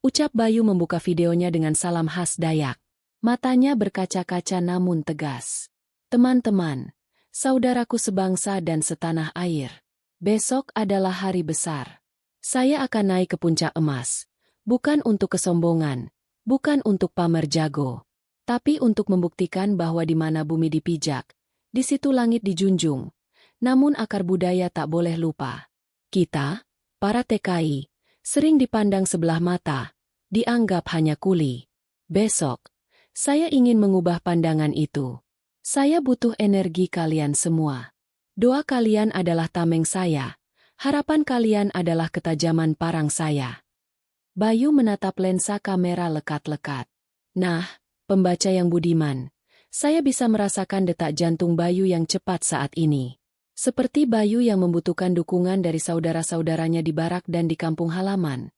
Ucap Bayu membuka videonya dengan salam khas Dayak. Matanya berkaca-kaca namun tegas. Teman-teman, saudaraku sebangsa dan setanah air. Besok adalah hari besar. Saya akan naik ke puncak emas. Bukan untuk kesombongan, bukan untuk pamer jago. Tapi untuk membuktikan bahwa di mana bumi dipijak, di situ langit dijunjung. Namun akar budaya tak boleh lupa. Kita, para TKI, sering dipandang sebelah mata, dianggap hanya kuli. Besok, saya ingin mengubah pandangan itu. Saya butuh energi kalian semua. Doa kalian adalah tameng saya. Harapan kalian adalah ketajaman parang saya. Bayu menatap lensa kamera lekat-lekat. Nah, pembaca yang budiman, saya bisa merasakan detak jantung Bayu yang cepat saat ini. Seperti Bayu yang membutuhkan dukungan dari saudara-saudaranya di barak dan di kampung halaman.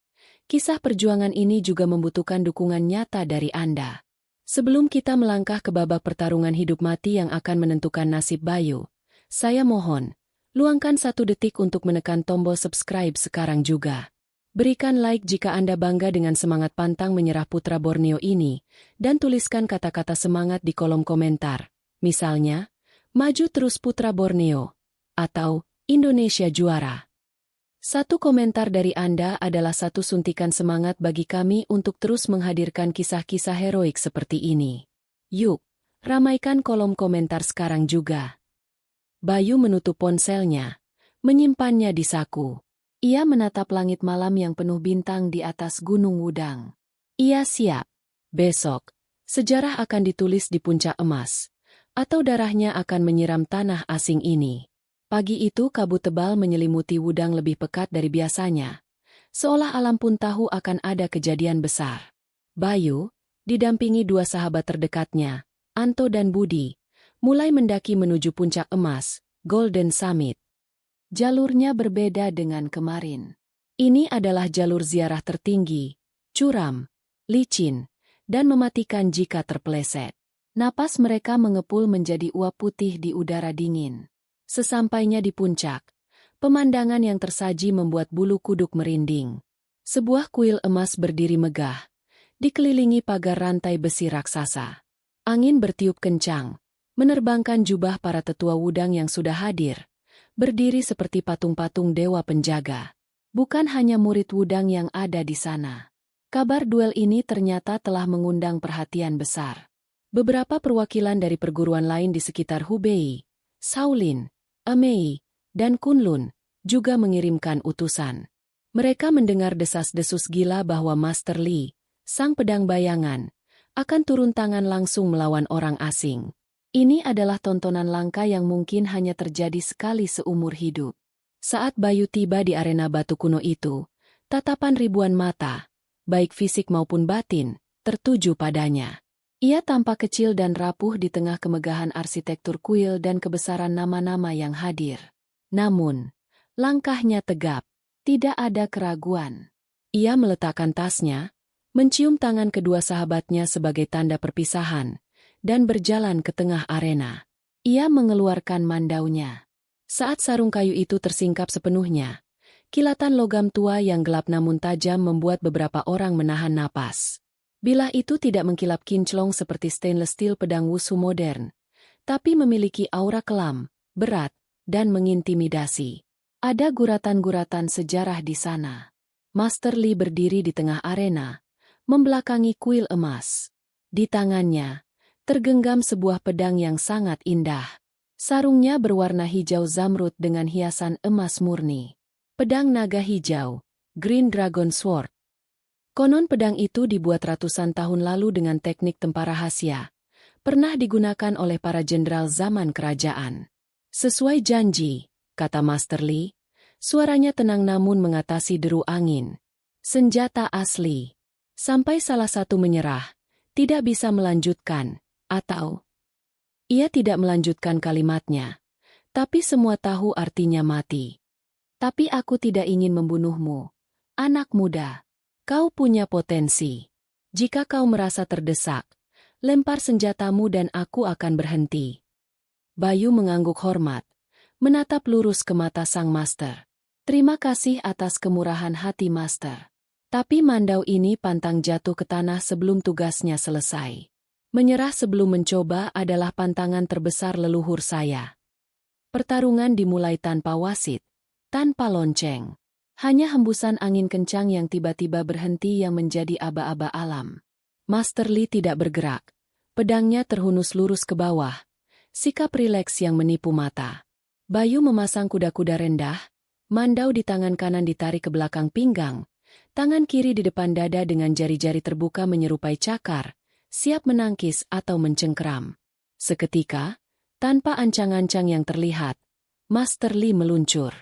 Kisah perjuangan ini juga membutuhkan dukungan nyata dari Anda. Sebelum kita melangkah ke babak pertarungan hidup mati yang akan menentukan nasib Bayu, saya mohon, luangkan 1 detik untuk menekan tombol subscribe sekarang juga. Berikan like jika Anda bangga dengan semangat pantang menyerah putra Borneo ini, dan tuliskan kata-kata semangat di kolom komentar. Misalnya, maju terus putra Borneo, atau Indonesia juara. 1 komentar dari Anda adalah 1 suntikan semangat bagi kami untuk terus menghadirkan kisah-kisah heroik seperti ini. Yuk, ramaikan kolom komentar sekarang juga. Bayu menutup ponselnya, menyimpannya di saku. Ia menatap langit malam yang penuh bintang di atas Gunung Wudang. Ia siap. Besok, sejarah akan ditulis di puncak emas, atau darahnya akan menyiram tanah asing ini. Pagi itu kabut tebal menyelimuti Wudang lebih pekat dari biasanya. Seolah alam pun tahu akan ada kejadian besar. Bayu, didampingi 2 sahabat terdekatnya, Anto dan Budi, mulai mendaki menuju puncak emas, Golden Summit. Jalurnya berbeda dengan kemarin. Ini adalah jalur ziarah tertinggi, curam, licin, dan mematikan jika terpeleset. Napas mereka mengepul menjadi uap putih di udara dingin. Sesampainya di puncak, pemandangan yang tersaji membuat bulu kuduk merinding. Sebuah kuil emas berdiri megah, dikelilingi pagar rantai besi raksasa. Angin bertiup kencang, menerbangkan jubah para tetua Wudang yang sudah hadir. Berdiri seperti patung-patung dewa penjaga. Bukan hanya murid Wudang yang ada di sana. Kabar duel ini ternyata telah mengundang perhatian besar. Beberapa perwakilan dari perguruan lain di sekitar Hubei, Shaolin, Amei, dan Kunlun juga mengirimkan utusan. Mereka mendengar desas-desus gila bahwa Master Li, sang pedang bayangan, akan turun tangan langsung melawan orang asing. Ini adalah tontonan langka yang mungkin hanya terjadi sekali seumur hidup. Saat Bayu tiba di arena batu kuno itu, tatapan ribuan mata, baik fisik maupun batin, tertuju padanya. Ia tampak kecil dan rapuh di tengah kemegahan arsitektur kuil dan kebesaran nama-nama yang hadir. Namun, langkahnya tegap, tidak ada keraguan. Ia meletakkan tasnya, mencium tangan kedua sahabatnya sebagai tanda perpisahan, dan berjalan ke tengah arena. Ia mengeluarkan mandaunya. Saat sarung kayu itu tersingkap sepenuhnya, kilatan logam tua yang gelap namun tajam membuat beberapa orang menahan napas. Bilah itu tidak mengkilap kinclong seperti stainless steel pedang wushu modern, tapi memiliki aura kelam, berat, dan mengintimidasi. Ada guratan-guratan sejarah di sana. Master Li berdiri di tengah arena, membelakangi kuil emas. Di tangannya, tergenggam sebuah pedang yang sangat indah. Sarungnya berwarna hijau zamrud dengan hiasan emas murni. Pedang naga hijau, Green Dragon Sword. Konon pedang itu dibuat ratusan tahun lalu dengan teknik tempah rahasia, pernah digunakan oleh para jenderal zaman kerajaan. Sesuai janji, kata Master Li, suaranya tenang namun mengatasi deru angin. Senjata asli. Sampai salah satu menyerah, tidak bisa melanjutkan, atau... Ia tidak melanjutkan kalimatnya. Tapi semua tahu artinya mati. Tapi aku tidak ingin membunuhmu. Anak muda, kau punya potensi. Jika kau merasa terdesak, lempar senjatamu dan aku akan berhenti. Bayu mengangguk hormat, menatap lurus ke mata sang master. Terima kasih atas kemurahan hati master. Tapi Mandau ini pantang jatuh ke tanah sebelum tugasnya selesai. Menyerah sebelum mencoba adalah pantangan terbesar leluhur saya. Pertarungan dimulai tanpa wasit, tanpa lonceng. Hanya hembusan angin kencang yang tiba-tiba berhenti yang menjadi aba-aba alam. Master Li tidak bergerak. Pedangnya terhunus lurus ke bawah. Sikap rileks yang menipu mata. Bayu memasang kuda-kuda rendah. Mandau di tangan kanan ditarik ke belakang pinggang. Tangan kiri di depan dada dengan jari-jari terbuka menyerupai cakar. Siap menangkis atau mencengkeram. Seketika, tanpa ancang-ancang yang terlihat, Master Li meluncur.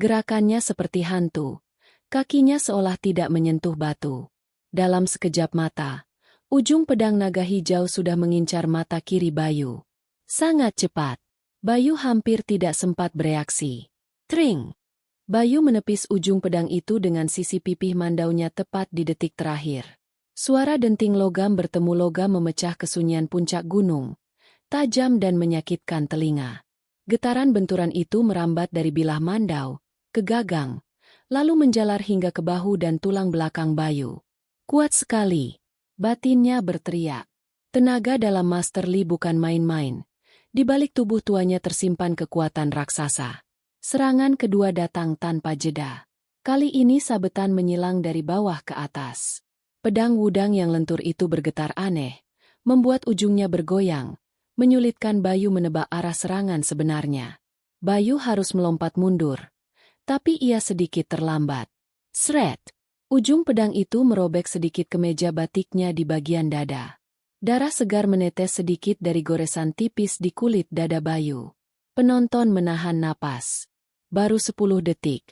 Gerakannya seperti hantu. Kakinya seolah tidak menyentuh batu. Dalam sekejap mata, ujung pedang naga hijau sudah mengincar mata kiri Bayu. Sangat cepat. Bayu hampir tidak sempat bereaksi. Tring! Bayu menepis ujung pedang itu dengan sisi pipih mandaunya tepat di detik terakhir. Suara denting logam bertemu logam memecah kesunyian puncak gunung, tajam dan menyakitkan telinga. Getaran benturan itu merambat dari bilah mandau, ke gagang, lalu menjalar hingga ke bahu dan tulang belakang Bayu. Kuat sekali, batinnya berteriak. Tenaga dalam Master Li bukan main-main. Di balik tubuh tuanya tersimpan kekuatan raksasa. Serangan kedua datang tanpa jeda. Kali ini sabetan menyilang dari bawah ke atas. Pedang wudang yang lentur itu bergetar aneh, membuat ujungnya bergoyang, menyulitkan Bayu menebak arah serangan sebenarnya. Bayu harus melompat mundur, tapi ia sedikit terlambat. Sret! Ujung pedang itu merobek sedikit kemeja batiknya di bagian dada. Darah segar menetes sedikit dari goresan tipis di kulit dada Bayu. Penonton menahan napas. Baru 10 detik,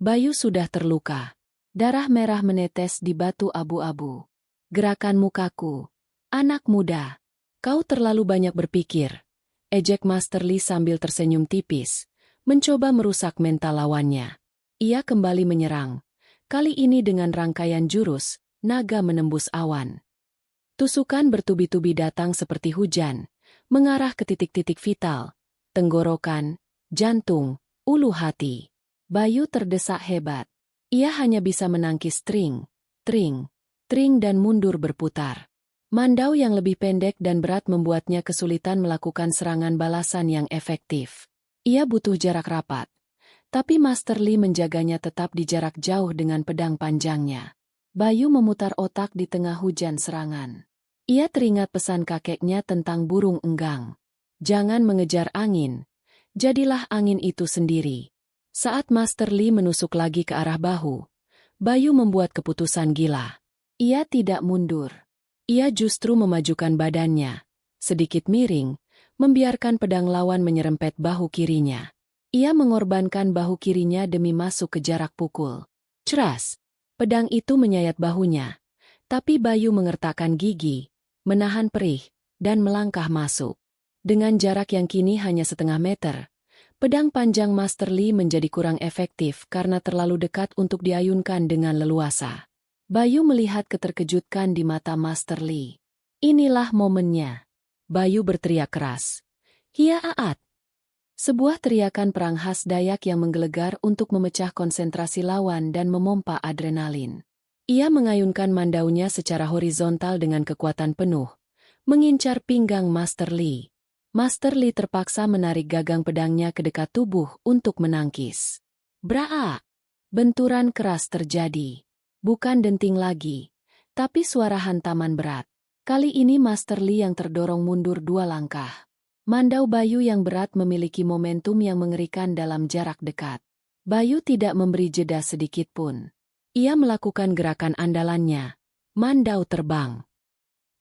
Bayu sudah terluka. Darah merah menetes di batu abu-abu. Gerakan mukaku. Anak muda. Kau terlalu banyak berpikir. Ejek Master Li sambil tersenyum tipis. Mencoba merusak mental lawannya. Ia kembali menyerang. Kali ini dengan rangkaian jurus, naga menembus awan. Tusukan bertubi-tubi datang seperti hujan. Mengarah ke titik-titik vital. Tenggorokan, jantung, ulu hati. Bayu terdesak hebat. Ia hanya bisa menangkis tring, tring, tring dan mundur berputar. Mandau yang lebih pendek dan berat membuatnya kesulitan melakukan serangan balasan yang efektif. Ia butuh jarak rapat. Tapi Master Li menjaganya tetap di jarak jauh dengan pedang panjangnya. Bayu memutar otak di tengah hujan serangan. Ia teringat pesan kakeknya tentang burung enggang. Jangan mengejar angin. Jadilah angin itu sendiri. Saat Master Li menusuk lagi ke arah bahu, Bayu membuat keputusan gila. Ia tidak mundur. Ia justru memajukan badannya, sedikit miring, membiarkan pedang lawan menyerempet bahu kirinya. Ia mengorbankan bahu kirinya demi masuk ke jarak pukul. Ceras! Pedang itu menyayat bahunya, tapi Bayu mengertakkan gigi, menahan perih, dan melangkah masuk. Dengan jarak yang kini hanya setengah meter, pedang panjang Master Li menjadi kurang efektif karena terlalu dekat untuk diayunkan dengan leluasa. Bayu melihat keterkejutkan di mata Master Li. Inilah momennya. Bayu berteriak keras. Hiaaat! Sebuah teriakan perang khas Dayak yang menggelegar untuk memecah konsentrasi lawan dan memompa adrenalin. Ia mengayunkan mandaunya secara horizontal dengan kekuatan penuh, mengincar pinggang Master Li. Master Li terpaksa menarik gagang pedangnya ke dekat tubuh untuk menangkis. Braa! Benturan keras terjadi. Bukan denting lagi, tapi suara hantaman berat. Kali ini Master Li yang terdorong mundur 2 langkah. Mandau Bayu yang berat memiliki momentum yang mengerikan dalam jarak dekat. Bayu tidak memberi jeda sedikit pun. Ia melakukan gerakan andalannya. Mandau terbang.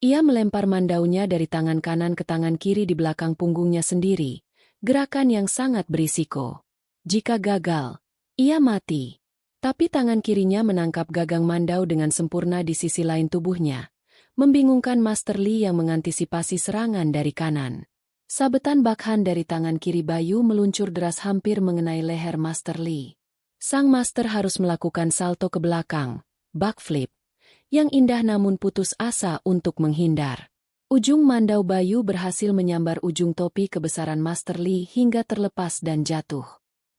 Ia melempar mandaunya dari tangan kanan ke tangan kiri di belakang punggungnya sendiri, gerakan yang sangat berisiko. Jika gagal, ia mati. Tapi tangan kirinya menangkap gagang mandau dengan sempurna di sisi lain tubuhnya, membingungkan Master Li yang mengantisipasi serangan dari kanan. Sabetan backhan dari tangan kiri Bayu meluncur deras hampir mengenai leher Master Li. Sang master harus melakukan salto ke belakang, backflip, yang indah namun putus asa untuk menghindar. Ujung mandau Bayu berhasil menyambar ujung topi kebesaran Master Li hingga terlepas dan jatuh.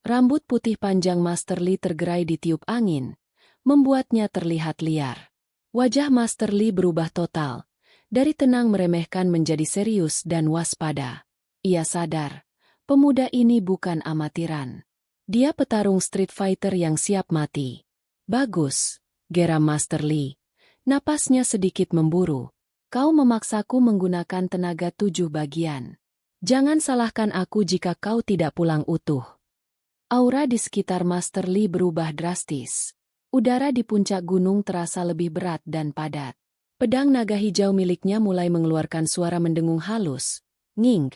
Rambut putih panjang Master Li tergerai ditiup angin, membuatnya terlihat liar. Wajah Master Li berubah total, dari tenang meremehkan menjadi serius dan waspada. Ia sadar, pemuda ini bukan amatiran. Dia petarung street fighter yang siap mati. Bagus, geram Master Li. Napasnya sedikit memburu. Kau memaksaku menggunakan tenaga 7 bagian. Jangan salahkan aku jika kau tidak pulang utuh. Aura di sekitar Master Li berubah drastis. Udara di puncak gunung terasa lebih berat dan padat. Pedang naga hijau miliknya mulai mengeluarkan suara mendengung halus, nging,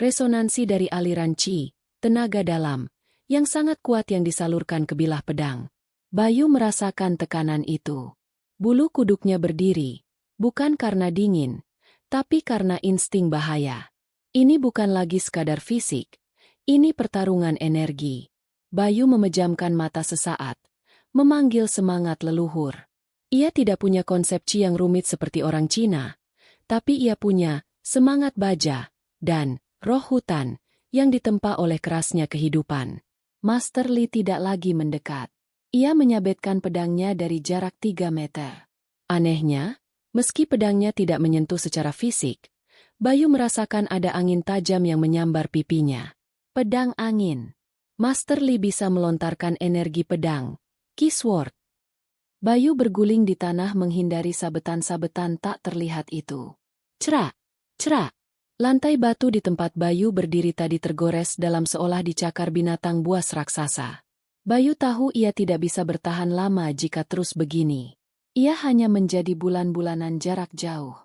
resonansi dari aliran chi, tenaga dalam, yang sangat kuat yang disalurkan ke bilah pedang. Bayu merasakan tekanan itu. Bulu kuduknya berdiri, bukan karena dingin, tapi karena insting bahaya. Ini bukan lagi sekadar fisik, ini pertarungan energi. Bayu memejamkan mata sesaat, memanggil semangat leluhur. Ia tidak punya konsep chi yang rumit seperti orang Cina, tapi ia punya semangat baja dan roh hutan yang ditempa oleh kerasnya kehidupan. Master Li tidak lagi mendekat. Ia menyabetkan pedangnya dari jarak 3 meter. Anehnya, meski pedangnya tidak menyentuh secara fisik, Bayu merasakan ada angin tajam yang menyambar pipinya. Pedang angin. Master Li bisa melontarkan energi pedang, Ki Sword. Bayu berguling di tanah menghindari sabetan-sabetan tak terlihat itu. Cerak, cerak. Lantai batu di tempat Bayu berdiri tadi tergores dalam seolah dicakar binatang buas raksasa. Bayu tahu ia tidak bisa bertahan lama jika terus begini. Ia hanya menjadi bulan-bulanan jarak jauh.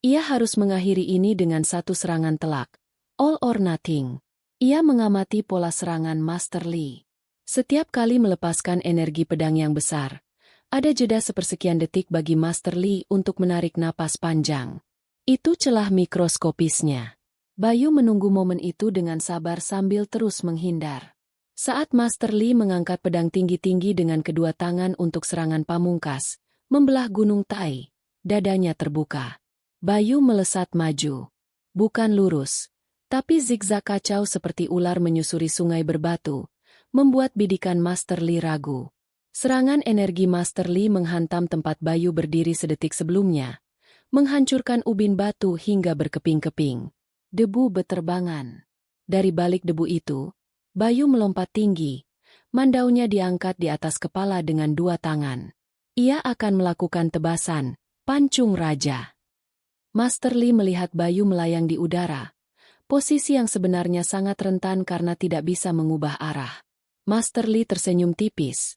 Ia harus mengakhiri ini dengan satu serangan telak. All or nothing. Ia mengamati pola serangan Master Li. Setiap kali melepaskan energi pedang yang besar, ada jeda sepersekian detik bagi Master Li untuk menarik napas panjang. Itu celah mikroskopisnya. Bayu menunggu momen itu dengan sabar sambil terus menghindar. Saat Master Li mengangkat pedang tinggi-tinggi dengan kedua tangan untuk serangan pamungkas, membelah gunung Tai, dadanya terbuka. Bayu melesat maju. Bukan lurus, tapi zigzag kacau seperti ular menyusuri sungai berbatu, membuat bidikan Master Li ragu. Serangan energi Master Li menghantam tempat Bayu berdiri sedetik sebelumnya, menghancurkan ubin batu hingga berkeping-keping. Debu beterbangan. Dari balik debu itu, Bayu melompat tinggi, mandaunya diangkat di atas kepala dengan 2 tangan. Ia akan melakukan tebasan, pancung raja. Master Li melihat Bayu melayang di udara, posisi yang sebenarnya sangat rentan karena tidak bisa mengubah arah. Master Li tersenyum tipis.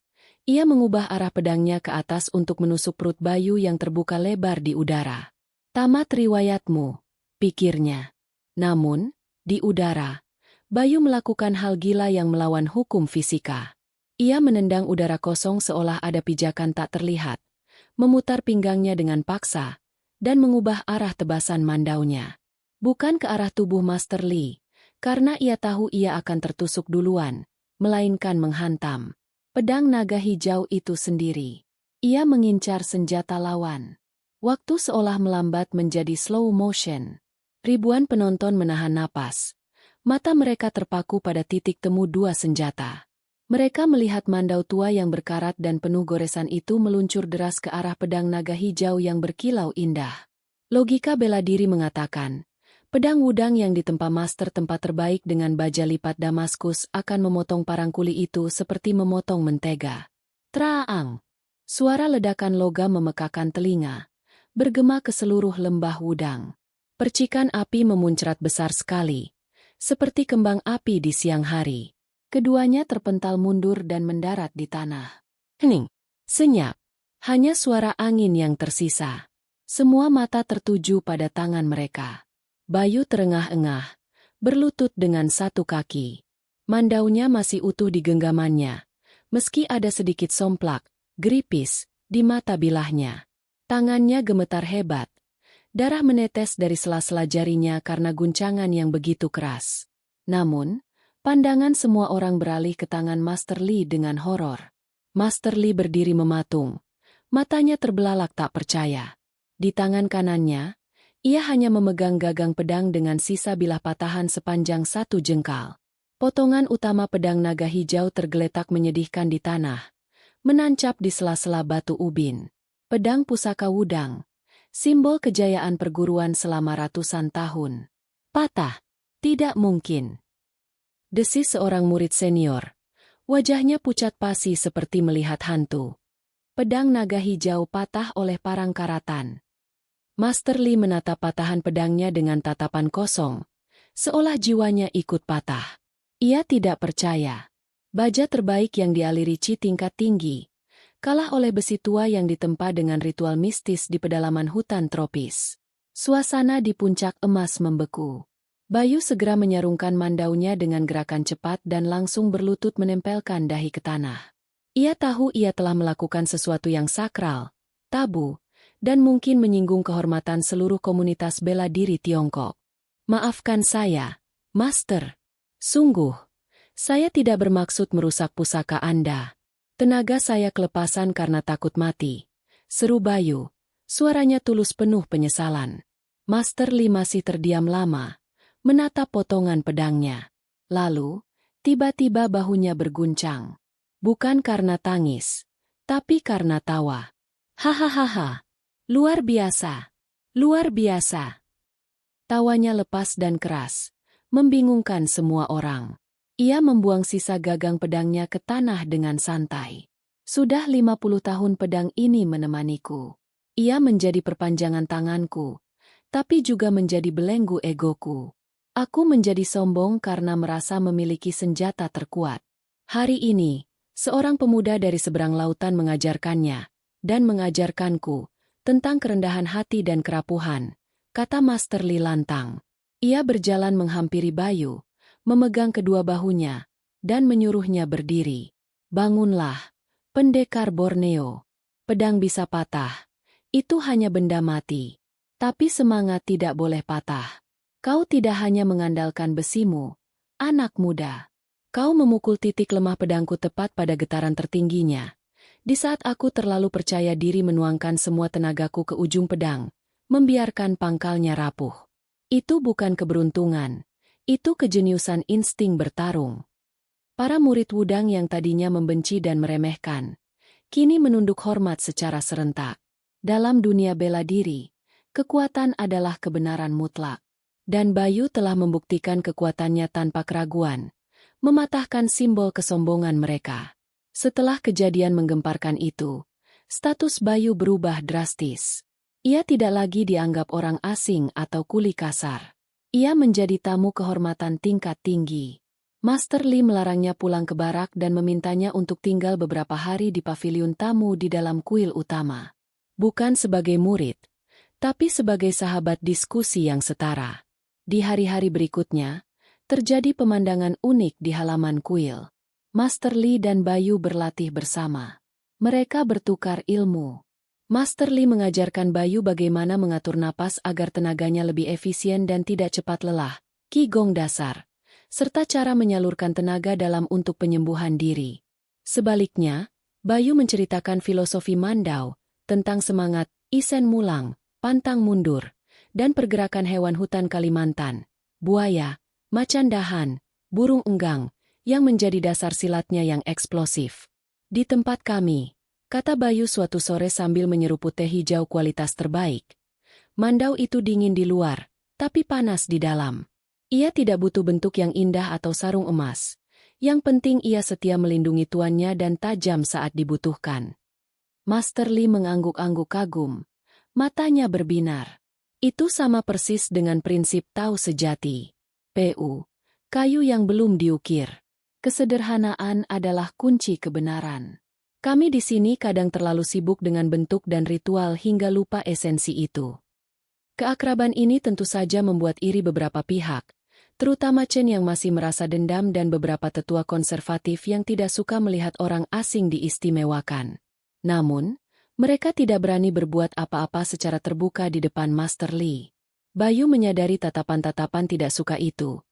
Ia mengubah arah pedangnya ke atas untuk menusuk perut Bayu yang terbuka lebar di udara. Tamat riwayatmu, pikirnya. Namun, di udara, Bayu melakukan hal gila yang melawan hukum fisika. Ia menendang udara kosong seolah ada pijakan tak terlihat, memutar pinggangnya dengan paksa, dan mengubah arah tebasan mandaunya. Bukan ke arah tubuh Master Li, karena ia tahu ia akan tertusuk duluan, melainkan menghantam pedang naga hijau itu sendiri. Ia mengincar senjata lawan. Waktu seolah melambat menjadi slow motion. Ribuan penonton menahan napas. Mata mereka terpaku pada titik temu 2 senjata. Mereka melihat mandau tua yang berkarat dan penuh goresan itu meluncur deras ke arah pedang naga hijau yang berkilau indah. Logika bela diri mengatakan, pedang wudang yang ditempa master tempat terbaik dengan baja lipat Damaskus akan memotong parangkuli itu seperti memotong mentega. Traang! Suara ledakan logam memekakan telinga, bergema ke seluruh lembah wudang. Percikan api memuncrat besar sekali, seperti kembang api di siang hari. Keduanya terpental mundur dan mendarat di tanah. Hening! Senyap! Hanya suara angin yang tersisa. Semua mata tertuju pada tangan mereka. Bayu terengah-engah, berlutut dengan satu kaki. Mandaunya masih utuh di genggamannya, meski ada sedikit somplak, geripis, di mata bilahnya. Tangannya gemetar hebat. Darah menetes dari sela-sela jarinya karena guncangan yang begitu keras. Namun, pandangan semua orang beralih ke tangan Master Li dengan horor. Master Li berdiri mematung. Matanya terbelalak tak percaya. Di tangan kanannya, ia hanya memegang gagang pedang dengan sisa bilah patahan sepanjang 1 jengkal. Potongan utama pedang naga hijau tergeletak menyedihkan di tanah, menancap di sela-sela batu ubin. Pedang pusaka Wudang, simbol kejayaan perguruan selama ratusan tahun. Patah, tidak mungkin. Desis seorang murid senior. Wajahnya pucat pasi seperti melihat hantu. Pedang naga hijau patah oleh parang karatan. Master Li menatap patahan pedangnya dengan tatapan kosong, seolah jiwanya ikut patah. Ia tidak percaya. Baja terbaik yang dialiri Qi tingkat tinggi, kalah oleh besi tua yang ditempa dengan ritual mistis di pedalaman hutan tropis. Suasana di puncak emas membeku. Bayu segera menyarungkan mandaunya dengan gerakan cepat dan langsung berlutut menempelkan dahi ke tanah. Ia tahu ia telah melakukan sesuatu yang sakral, tabu, dan mungkin menyinggung kehormatan seluruh komunitas bela diri Tiongkok. Maafkan saya, Master. Sungguh, saya tidak bermaksud merusak pusaka Anda. Tenaga saya kelepasan karena takut mati. Seru Bayu, suaranya tulus penuh penyesalan. Master Li masih terdiam lama, menatap potongan pedangnya. Lalu, tiba-tiba bahunya berguncang. Bukan karena tangis, tapi karena tawa. Hahaha, luar biasa, luar biasa. Tawanya lepas dan keras, membingungkan semua orang. Ia membuang sisa gagang pedangnya ke tanah dengan santai. Sudah 50 tahun pedang ini menemaniku. Ia menjadi perpanjangan tanganku, tapi juga menjadi belenggu egoku. Aku menjadi sombong karena merasa memiliki senjata terkuat. Hari ini, seorang pemuda dari seberang lautan mengajarkannya, dan mengajarkanku, tentang kerendahan hati dan kerapuhan, kata Master Li lantang. Ia berjalan menghampiri Bayu, memegang kedua bahunya, dan menyuruhnya berdiri. Bangunlah, pendekar Borneo. Pedang bisa patah. Itu hanya benda mati. Tapi semangat tidak boleh patah. Kau tidak hanya mengandalkan besimu, anak muda. Kau memukul titik lemah pedangku tepat pada getaran tertingginya. Di saat aku terlalu percaya diri menuangkan semua tenagaku ke ujung pedang, membiarkan pangkalnya rapuh. Itu bukan keberuntungan. Itu kejeniusan insting bertarung. Para murid Wudang yang tadinya membenci dan meremehkan, kini menunduk hormat secara serentak. Dalam dunia bela diri, kekuatan adalah kebenaran mutlak. Dan Bayu telah membuktikan kekuatannya tanpa keraguan, mematahkan simbol kesombongan mereka. Setelah kejadian menggemparkan itu, status Bayu berubah drastis. Ia tidak lagi dianggap orang asing atau kuli kasar. Ia menjadi tamu kehormatan tingkat tinggi. Master Li melarangnya pulang ke barak dan memintanya untuk tinggal beberapa hari di paviliun tamu di dalam kuil utama. Bukan sebagai murid, tapi sebagai sahabat diskusi yang setara. Di hari-hari berikutnya, terjadi pemandangan unik di halaman kuil. Master Li dan Bayu berlatih bersama. Mereka bertukar ilmu. Master Li mengajarkan Bayu bagaimana mengatur napas agar tenaganya lebih efisien dan tidak cepat lelah, Qigong dasar, serta cara menyalurkan tenaga dalam untuk penyembuhan diri. Sebaliknya, Bayu menceritakan filosofi Mandau, tentang semangat, isen mulang, pantang mundur, dan pergerakan hewan hutan Kalimantan, buaya, macan dahan, burung enggang, yang menjadi dasar silatnya yang eksplosif. Di tempat kami, kata Bayu suatu sore sambil menyeruput teh hijau kualitas terbaik. Mandau itu dingin di luar, tapi panas di dalam. Ia tidak butuh bentuk yang indah atau sarung emas. Yang penting ia setia melindungi tuannya dan tajam saat dibutuhkan. Master Li mengangguk-angguk kagum. Matanya berbinar. Itu sama persis dengan prinsip tahu sejati. PU. Kayu yang belum diukir. Kesederhanaan adalah kunci kebenaran. Kami di sini kadang terlalu sibuk dengan bentuk dan ritual hingga lupa esensi itu. Keakraban ini tentu saja membuat iri beberapa pihak, terutama Chen yang masih merasa dendam dan beberapa tetua konservatif yang tidak suka melihat orang asing diistimewakan. Namun, mereka tidak berani berbuat apa-apa secara terbuka di depan Master Li. Bayu menyadari tatapan-tatapan tidak suka itu,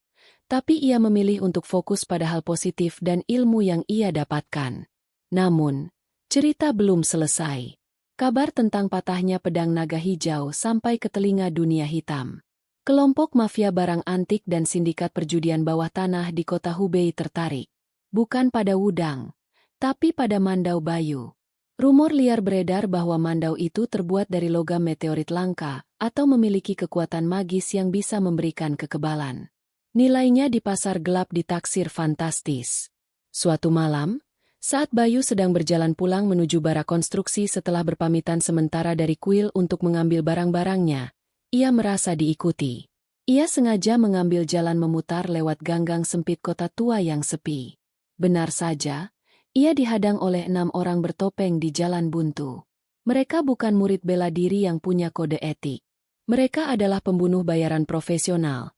tapi ia memilih untuk fokus pada hal positif dan ilmu yang ia dapatkan. Namun, cerita belum selesai. Kabar tentang patahnya pedang naga hijau sampai ke telinga dunia hitam. Kelompok mafia barang antik dan sindikat perjudian bawah tanah di kota Hubei tertarik. Bukan pada Wudang, tapi pada Mandau Bayu. Rumor liar beredar bahwa Mandau itu terbuat dari logam meteorit langka atau memiliki kekuatan magis yang bisa memberikan kekebalan. Nilainya di pasar gelap ditaksir fantastis. Suatu malam, saat Bayu sedang berjalan pulang menuju bara konstruksi setelah berpamitan sementara dari kuil untuk mengambil barang-barangnya, ia merasa diikuti. Ia sengaja mengambil jalan memutar lewat ganggang sempit kota tua yang sepi. Benar saja, ia dihadang oleh 6 orang bertopeng di jalan buntu. Mereka bukan murid bela diri yang punya kode etik. Mereka adalah pembunuh bayaran profesional.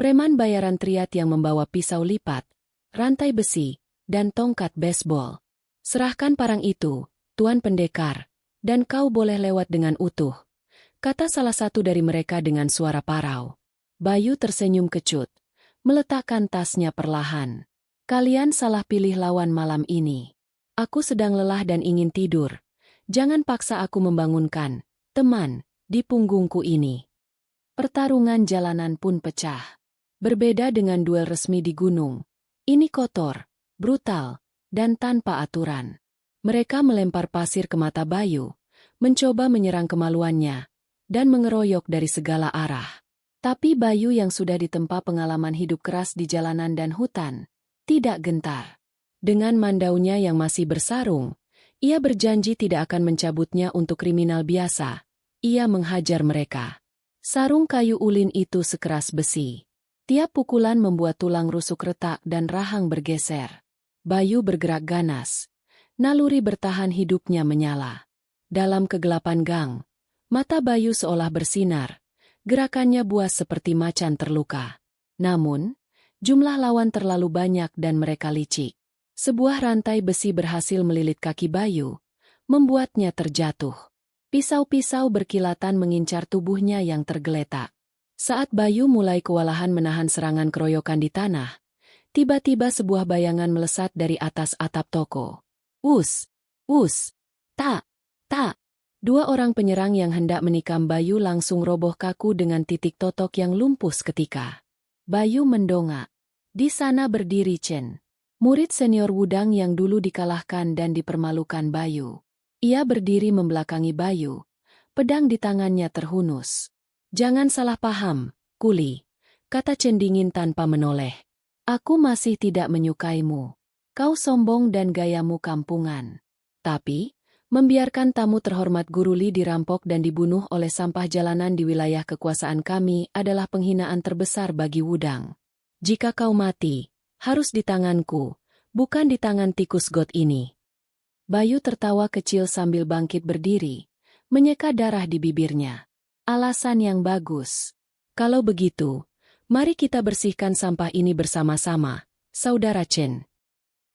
Preman bayaran triad yang membawa pisau lipat, rantai besi, dan tongkat baseball. Serahkan parang itu, Tuan Pendekar, dan kau boleh lewat dengan utuh, kata salah satu dari mereka dengan suara parau. Bayu tersenyum kecut, meletakkan tasnya perlahan. Kalian salah pilih lawan malam ini. Aku sedang lelah dan ingin tidur. Jangan paksa aku membangunkan, teman, di punggungku ini. Pertarungan jalanan pun pecah. Berbeda dengan duel resmi di gunung. Ini kotor, brutal, dan tanpa aturan. Mereka melempar pasir ke mata Bayu, mencoba menyerang kemaluannya, dan mengeroyok dari segala arah. Tapi Bayu yang sudah ditempa pengalaman hidup keras di jalanan dan hutan, tidak gentar. Dengan mandaunya yang masih bersarung, ia berjanji tidak akan mencabutnya untuk kriminal biasa. Ia menghajar mereka. Sarung kayu ulin itu sekeras besi. Tiap pukulan membuat tulang rusuk retak dan rahang bergeser. Bayu bergerak ganas. Naluri bertahan hidupnya menyala. Dalam kegelapan gang, mata Bayu seolah bersinar. Gerakannya buas seperti macan terluka. Namun, jumlah lawan terlalu banyak dan mereka licik. Sebuah rantai besi berhasil melilit kaki Bayu, membuatnya terjatuh. Pisau-pisau berkilatan mengincar tubuhnya yang tergeletak. Saat Bayu mulai kewalahan menahan serangan keroyokan di tanah, tiba-tiba sebuah bayangan melesat dari atas atap toko. Us, tak. 2 orang penyerang yang hendak menikam Bayu langsung roboh kaku dengan titik totok yang lumpuh seketika. Bayu mendongak. Di sana berdiri Chen, murid senior Wudang yang dulu dikalahkan dan dipermalukan Bayu. Ia berdiri membelakangi Bayu, pedang di tangannya terhunus. Jangan salah paham, kuli, kata Chen dingin tanpa menoleh. Aku masih tidak menyukaimu. Kau sombong dan gayamu kampungan. Tapi, membiarkan tamu terhormat Guru Li dirampok dan dibunuh oleh sampah jalanan di wilayah kekuasaan kami adalah penghinaan terbesar bagi Wudang. Jika kau mati, harus di tanganku, bukan di tangan tikus got ini. Bayu tertawa kecil sambil bangkit berdiri, menyeka darah di bibirnya. Alasan yang bagus. Kalau begitu, mari kita bersihkan sampah ini bersama-sama, Saudara Chen.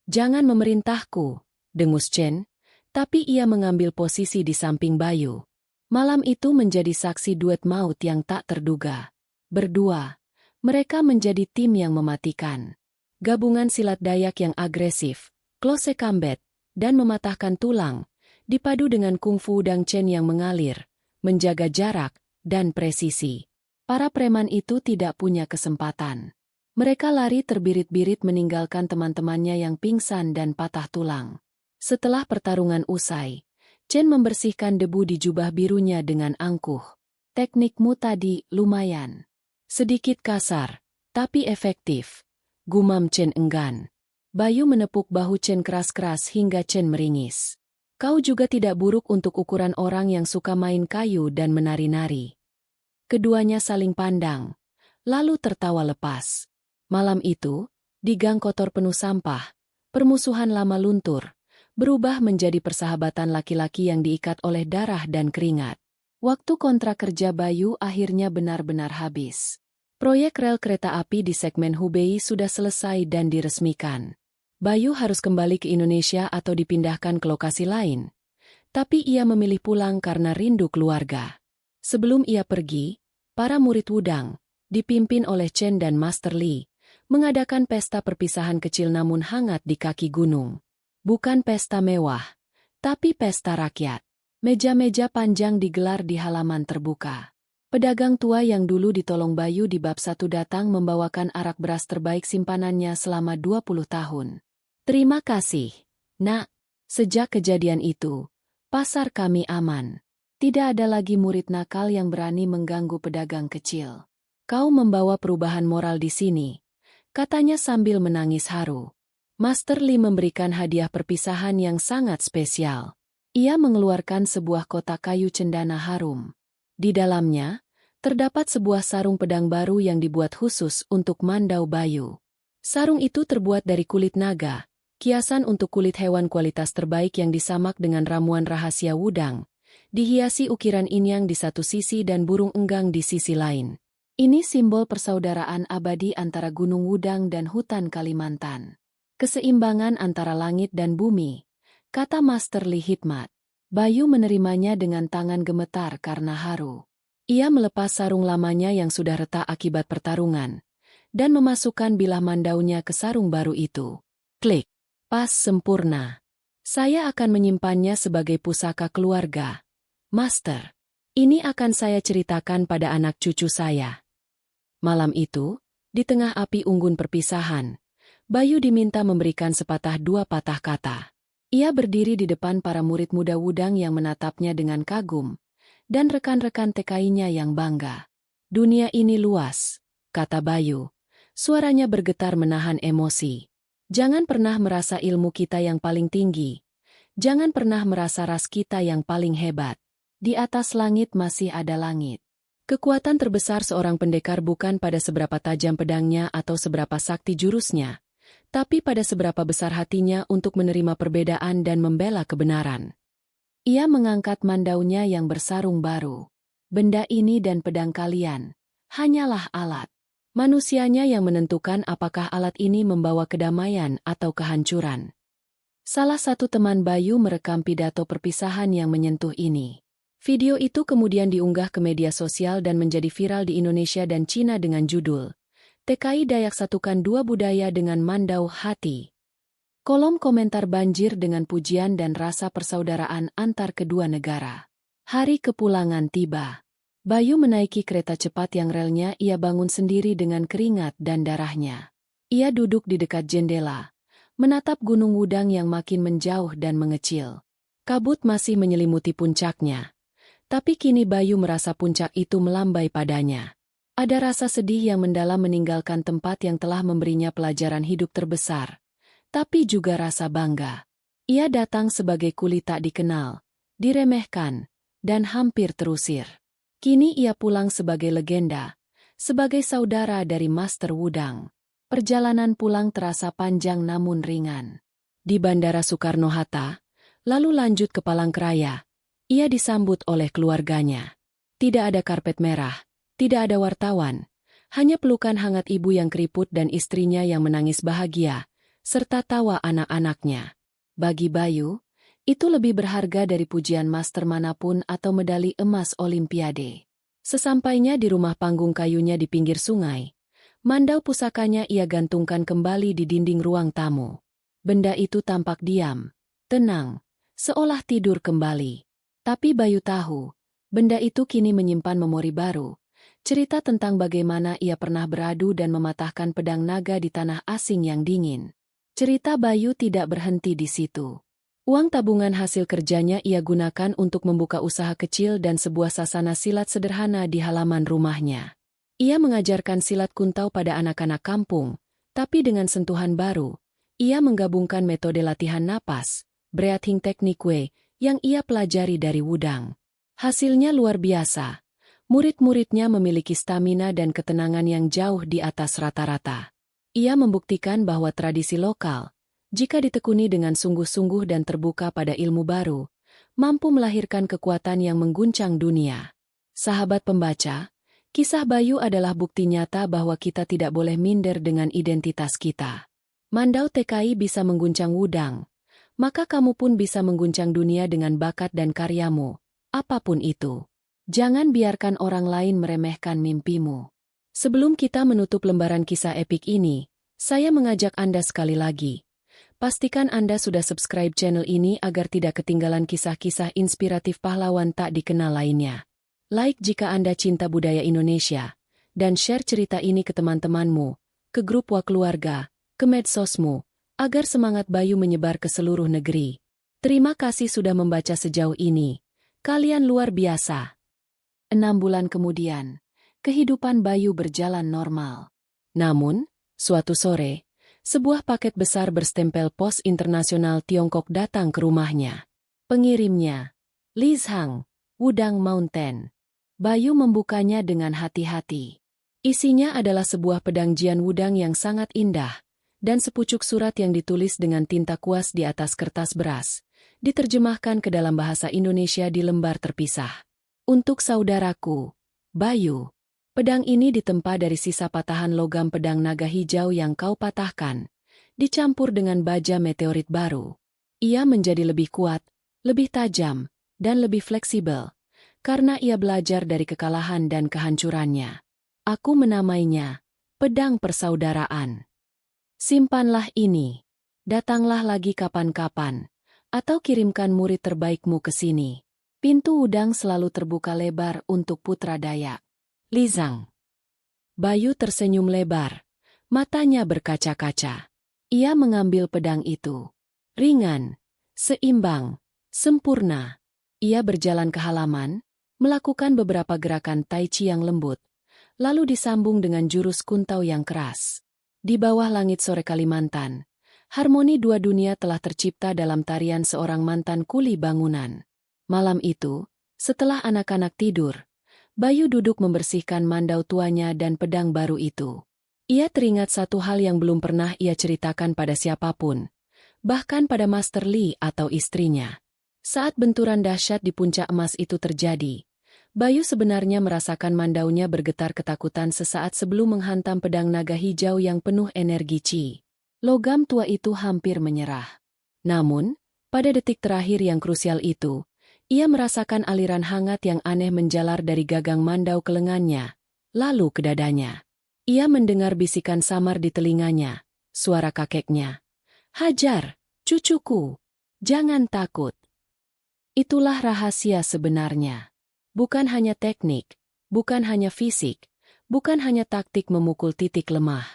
Jangan memerintahku, dengus Chen, tapi ia mengambil posisi di samping Bayu. Malam itu menjadi saksi duet maut yang tak terduga. Berdua, mereka menjadi tim yang mematikan. Gabungan silat Dayak yang agresif, close combat, dan mematahkan tulang, dipadu dengan kungfu Dang Chen yang mengalir, menjaga jarak, dan presisi. Para preman itu tidak punya kesempatan. Mereka lari terbirit-birit meninggalkan teman-temannya yang pingsan dan patah tulang. Setelah pertarungan usai, Chen membersihkan debu di jubah birunya dengan angkuh. Teknikmu tadi lumayan. Sedikit kasar, tapi efektif. Gumam Chen enggan. Bayu menepuk bahu Chen keras-keras hingga Chen meringis. Kau juga tidak buruk untuk ukuran orang yang suka main kayu dan menari-nari. Keduanya saling pandang, lalu tertawa lepas. Malam itu, di gang kotor penuh sampah, permusuhan lama luntur, berubah menjadi persahabatan laki-laki yang diikat oleh darah dan keringat. Waktu kontrak kerja Bayu akhirnya benar-benar habis. Proyek rel kereta api di segmen Hubei sudah selesai dan diresmikan. Bayu harus kembali ke Indonesia atau dipindahkan ke lokasi lain. Tapi ia memilih pulang karena rindu keluarga. Sebelum ia pergi, para murid Wudang, dipimpin oleh Chen dan Master Li, mengadakan pesta perpisahan kecil namun hangat di kaki gunung. Bukan pesta mewah, tapi pesta rakyat. Meja-meja panjang digelar di halaman terbuka. Pedagang tua yang dulu ditolong Bayu di bab 1 datang membawakan arak beras terbaik simpanannya selama 20 tahun. Terima kasih, Nak. Sejak kejadian itu, pasar kami aman. Tidak ada lagi murid nakal yang berani mengganggu pedagang kecil. Kau membawa perubahan moral di sini, katanya sambil menangis haru. Master Li memberikan hadiah perpisahan yang sangat spesial. Ia mengeluarkan sebuah kotak kayu cendana harum. Di dalamnya, terdapat sebuah sarung pedang baru yang dibuat khusus untuk Mandau Bayu. Sarung itu terbuat dari kulit naga, kiasan untuk kulit hewan kualitas terbaik yang disamak dengan ramuan rahasia Wudang, dihiasi ukiran inyang di satu sisi dan burung enggang di sisi lain. Ini simbol persaudaraan abadi antara Gunung Wudang dan hutan Kalimantan. Keseimbangan antara langit dan bumi, kata Master Li hikmat. Bayu menerimanya dengan tangan gemetar karena haru. Ia melepas sarung lamanya yang sudah retak akibat pertarungan, dan memasukkan bilah mandaunya ke sarung baru itu. Klik. Pas sempurna. Saya akan menyimpannya sebagai pusaka keluarga. Master, ini akan saya ceritakan pada anak cucu saya. Malam itu, di tengah api unggun perpisahan, Bayu diminta memberikan sepatah dua patah kata. Ia berdiri di depan para murid muda Wudang yang menatapnya dengan kagum, dan rekan-rekan TKI-nya yang bangga. Dunia ini luas, kata Bayu. Suaranya bergetar menahan emosi. Jangan pernah merasa ilmu kita yang paling tinggi. Jangan pernah merasa ras kita yang paling hebat. Di atas langit masih ada langit. Kekuatan terbesar seorang pendekar bukan pada seberapa tajam pedangnya atau seberapa sakti jurusnya, tapi pada seberapa besar hatinya untuk menerima perbedaan dan membela kebenaran. Ia mengangkat mandaunya yang bersarung baru. Benda ini dan pedang kalian hanyalah alat. Manusianya yang menentukan apakah alat ini membawa kedamaian atau kehancuran. Salah satu teman Bayu merekam pidato perpisahan yang menyentuh ini. Video itu kemudian diunggah ke media sosial dan menjadi viral di Indonesia dan Cina dengan judul TKI Dayak Satukan Dua Budaya dengan Mandau Hati. Kolom komentar banjir dengan pujian dan rasa persaudaraan antar kedua negara. Hari kepulangan tiba. Bayu menaiki kereta cepat yang relnya ia bangun sendiri dengan keringat dan darahnya. Ia duduk di dekat jendela, menatap Gunung Wudang yang makin menjauh dan mengecil. Kabut masih menyelimuti puncaknya. Tapi kini Bayu merasa puncak itu melambai padanya. Ada rasa sedih yang mendalam meninggalkan tempat yang telah memberinya pelajaran hidup terbesar. Tapi juga rasa bangga. Ia datang sebagai kuli tak dikenal, diremehkan, dan hampir terusir. Kini ia pulang sebagai legenda, sebagai saudara dari Master Wudang. Perjalanan pulang terasa panjang namun ringan. Di Bandara Soekarno-Hatta, lalu lanjut ke Palangkaraya, ia disambut oleh keluarganya. Tidak ada karpet merah, tidak ada wartawan, hanya pelukan hangat ibu yang keriput dan istrinya yang menangis bahagia, serta tawa anak-anaknya. Bagi Bayu, itu lebih berharga dari pujian master manapun atau medali emas Olimpiade. Sesampainya di rumah panggung kayunya di pinggir sungai, mandau pusakanya ia gantungkan kembali di dinding ruang tamu. Benda itu tampak diam, tenang, seolah tidur kembali. Tapi Bayu tahu, benda itu kini menyimpan memori baru, cerita tentang bagaimana ia pernah beradu dan mematahkan pedang naga di tanah asing yang dingin. Cerita Bayu tidak berhenti di situ. Uang tabungan hasil kerjanya ia gunakan untuk membuka usaha kecil dan sebuah sasana silat sederhana di halaman rumahnya. Ia mengajarkan silat kuntau pada anak-anak kampung, tapi dengan sentuhan baru. Ia menggabungkan metode latihan napas, breathing technique, yang ia pelajari dari Wudang. Hasilnya luar biasa. Murid-muridnya memiliki stamina dan ketenangan yang jauh di atas rata-rata. Ia membuktikan bahwa tradisi lokal, jika ditekuni dengan sungguh-sungguh dan terbuka pada ilmu baru, mampu melahirkan kekuatan yang mengguncang dunia. Sahabat pembaca, kisah Bayu adalah bukti nyata bahwa kita tidak boleh minder dengan identitas kita. Mandau TKI bisa mengguncang Wudang, maka kamu pun bisa mengguncang dunia dengan bakat dan karyamu, apapun itu. Jangan biarkan orang lain meremehkan mimpimu. Sebelum kita menutup lembaran kisah epik ini, saya mengajak Anda sekali lagi. Pastikan Anda sudah subscribe channel ini agar tidak ketinggalan kisah-kisah inspiratif pahlawan tak dikenal lainnya. Like jika Anda cinta budaya Indonesia, dan share cerita ini ke teman-temanmu, ke grup keluarga, ke medsosmu, agar semangat Bayu menyebar ke seluruh negeri. Terima kasih sudah membaca sejauh ini. Kalian luar biasa. 6 bulan kemudian, kehidupan Bayu berjalan normal. Namun, suatu sore, sebuah paket besar berstempel Pos Internasional Tiongkok datang ke rumahnya. Pengirimnya, Liz Hang, Wudang Mountain. Bayu membukanya dengan hati-hati. Isinya adalah sebuah pedang Jian Wudang yang sangat indah, dan sepucuk surat yang ditulis dengan tinta kuas di atas kertas beras, diterjemahkan ke dalam bahasa Indonesia di lembar terpisah. Untuk saudaraku, Bayu. Pedang ini ditempa dari sisa patahan logam pedang naga hijau yang kau patahkan, dicampur dengan baja meteorit baru. Ia menjadi lebih kuat, lebih tajam, dan lebih fleksibel, karena ia belajar dari kekalahan dan kehancurannya. Aku menamainya pedang persaudaraan. Simpanlah ini. Datanglah lagi kapan-kapan, atau kirimkan murid terbaikmu ke sini. Pintu Wudang selalu terbuka lebar untuk putra Dayak. Lizang. Bayu tersenyum lebar. Matanya berkaca-kaca. Ia mengambil pedang itu. Ringan, seimbang, sempurna. Ia berjalan ke halaman, melakukan beberapa gerakan tai chi yang lembut, lalu disambung dengan jurus kuntau yang keras. Di bawah langit sore Kalimantan, harmoni dua dunia telah tercipta dalam tarian seorang mantan kuli bangunan. Malam itu, setelah anak-anak tidur, Bayu duduk membersihkan mandau tuanya dan pedang baru itu. Ia teringat satu hal yang belum pernah ia ceritakan pada siapapun, bahkan pada Master Li atau istrinya. Saat benturan dahsyat di puncak emas itu terjadi, Bayu sebenarnya merasakan mandaunya bergetar ketakutan sesaat sebelum menghantam pedang naga hijau yang penuh energi Qi. Logam tua itu hampir menyerah. Namun, pada detik terakhir yang krusial itu, ia merasakan aliran hangat yang aneh menjalar dari gagang mandau ke lengannya, lalu ke dadanya. Ia mendengar bisikan samar di telinganya, suara kakeknya. "Hajar, cucuku. Jangan takut." Itulah rahasia sebenarnya. Bukan hanya teknik, bukan hanya fisik, bukan hanya taktik memukul titik lemah.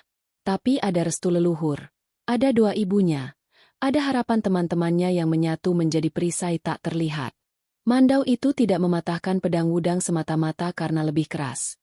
Tapi ada restu leluhur, ada doa ibunya, ada harapan teman-temannya yang menyatu menjadi perisai tak terlihat. Mandau itu tidak mematahkan pedang Wudang semata-mata karena lebih keras,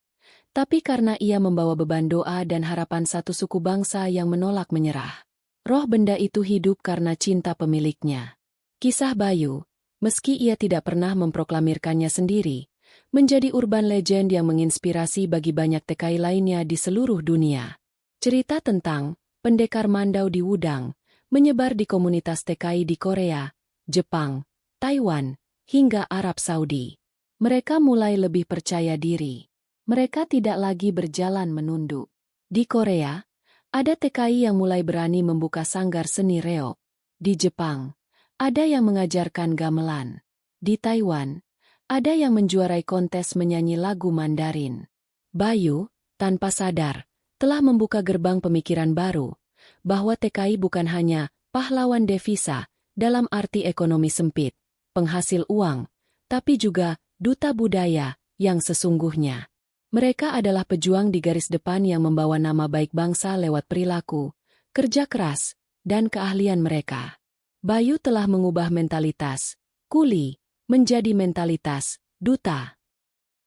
tapi karena ia membawa beban doa dan harapan satu suku bangsa yang menolak menyerah. Roh benda itu hidup karena cinta pemiliknya. Kisah Bayu, meski ia tidak pernah memproklamirkannya sendiri, menjadi urban legend yang menginspirasi bagi banyak TKI lainnya di seluruh dunia. Cerita tentang pendekar mandau di Wudang menyebar di komunitas TKI di Korea, Jepang, Taiwan, hingga Arab Saudi. Mereka mulai lebih percaya diri. Mereka tidak lagi berjalan menunduk. Di Korea, ada TKI yang mulai berani membuka sanggar seni reok. Di Jepang, ada yang mengajarkan gamelan. Di Taiwan, ada yang menjuarai kontes menyanyi lagu Mandarin. Bayu, tanpa sadar, telah membuka gerbang pemikiran baru, bahwa TKI bukan hanya pahlawan devisa dalam arti ekonomi sempit, penghasil uang, tapi juga duta budaya yang sesungguhnya. Mereka adalah pejuang di garis depan yang membawa nama baik bangsa lewat perilaku, kerja keras, dan keahlian mereka. Bayu telah mengubah mentalitas kuli menjadi mentalitas duta.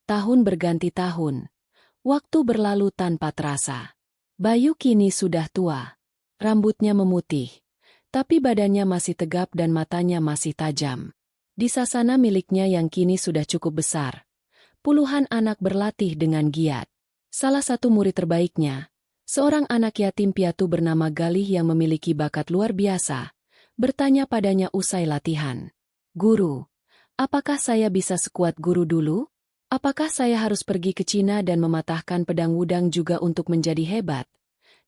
Tahun berganti tahun. Waktu berlalu tanpa terasa. Bayu kini sudah tua. Rambutnya memutih, tapi badannya masih tegap dan matanya masih tajam. Di sasana miliknya yang kini sudah cukup besar, puluhan anak berlatih dengan giat. Salah satu murid terbaiknya, Seorang anak yatim piatu bernama Galih yang memiliki bakat luar biasa, bertanya padanya usai latihan. Guru, apakah saya bisa sekuat guru dulu? Apakah saya harus pergi ke Cina dan mematahkan pedang wudang juga untuk menjadi hebat?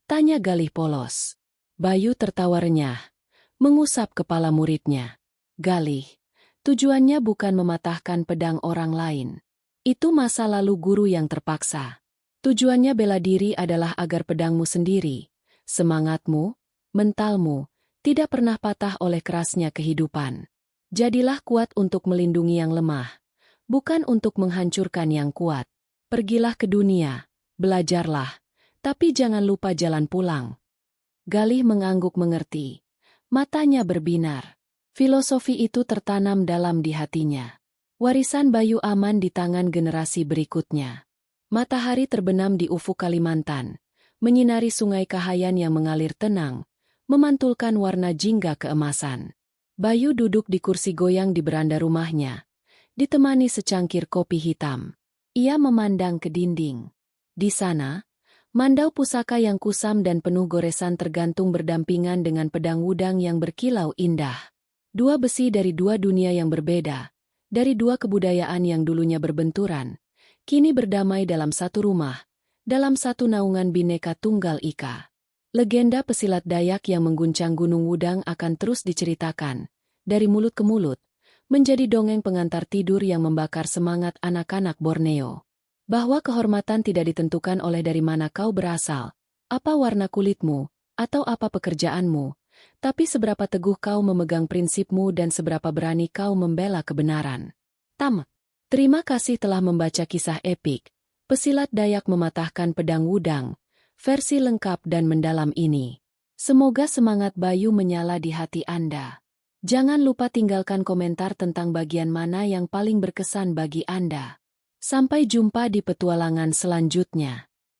Tanya Galih polos. Bayu tertawa renyah, mengusap kepala muridnya. Galih, tujuannya bukan mematahkan pedang orang lain. Itu masa lalu guru yang terpaksa. Tujuannya bela diri adalah agar pedangmu sendiri, semangatmu, mentalmu, tidak pernah patah oleh kerasnya kehidupan. Jadilah kuat untuk melindungi yang lemah, bukan untuk menghancurkan yang kuat. Pergilah ke dunia, belajarlah, tapi jangan lupa jalan pulang. Galih mengangguk mengerti. Matanya berbinar. Filosofi itu tertanam dalam di hatinya. Warisan Bayu aman di tangan generasi berikutnya. Matahari terbenam di ufuk Kalimantan, menyinari sungai Kahayan yang mengalir tenang, memantulkan warna jingga keemasan. Bayu duduk di kursi goyang di beranda rumahnya, ditemani secangkir kopi hitam. Ia memandang ke dinding. Di sana, mandau pusaka yang kusam dan penuh goresan tergantung berdampingan dengan pedang wudang yang berkilau indah. Dua besi dari dua dunia yang berbeda, dari dua kebudayaan yang dulunya berbenturan, kini berdamai dalam satu rumah, dalam satu naungan Bhinneka Tunggal Ika. Legenda pesilat Dayak yang mengguncang Gunung Wudang akan terus diceritakan, dari mulut ke mulut, menjadi dongeng pengantar tidur yang membakar semangat anak-anak Borneo. Bahwa kehormatan tidak ditentukan oleh dari mana kau berasal, apa warna kulitmu, atau apa pekerjaanmu, tapi seberapa teguh kau memegang prinsipmu dan seberapa berani kau membela kebenaran. Terima kasih telah membaca kisah epik, Pesilat Dayak Mematahkan Pedang Wudang, versi lengkap dan mendalam ini. Semoga semangat Bayu menyala di hati Anda. Jangan lupa tinggalkan komentar tentang bagian mana yang paling berkesan bagi Anda. Sampai jumpa di petualangan selanjutnya.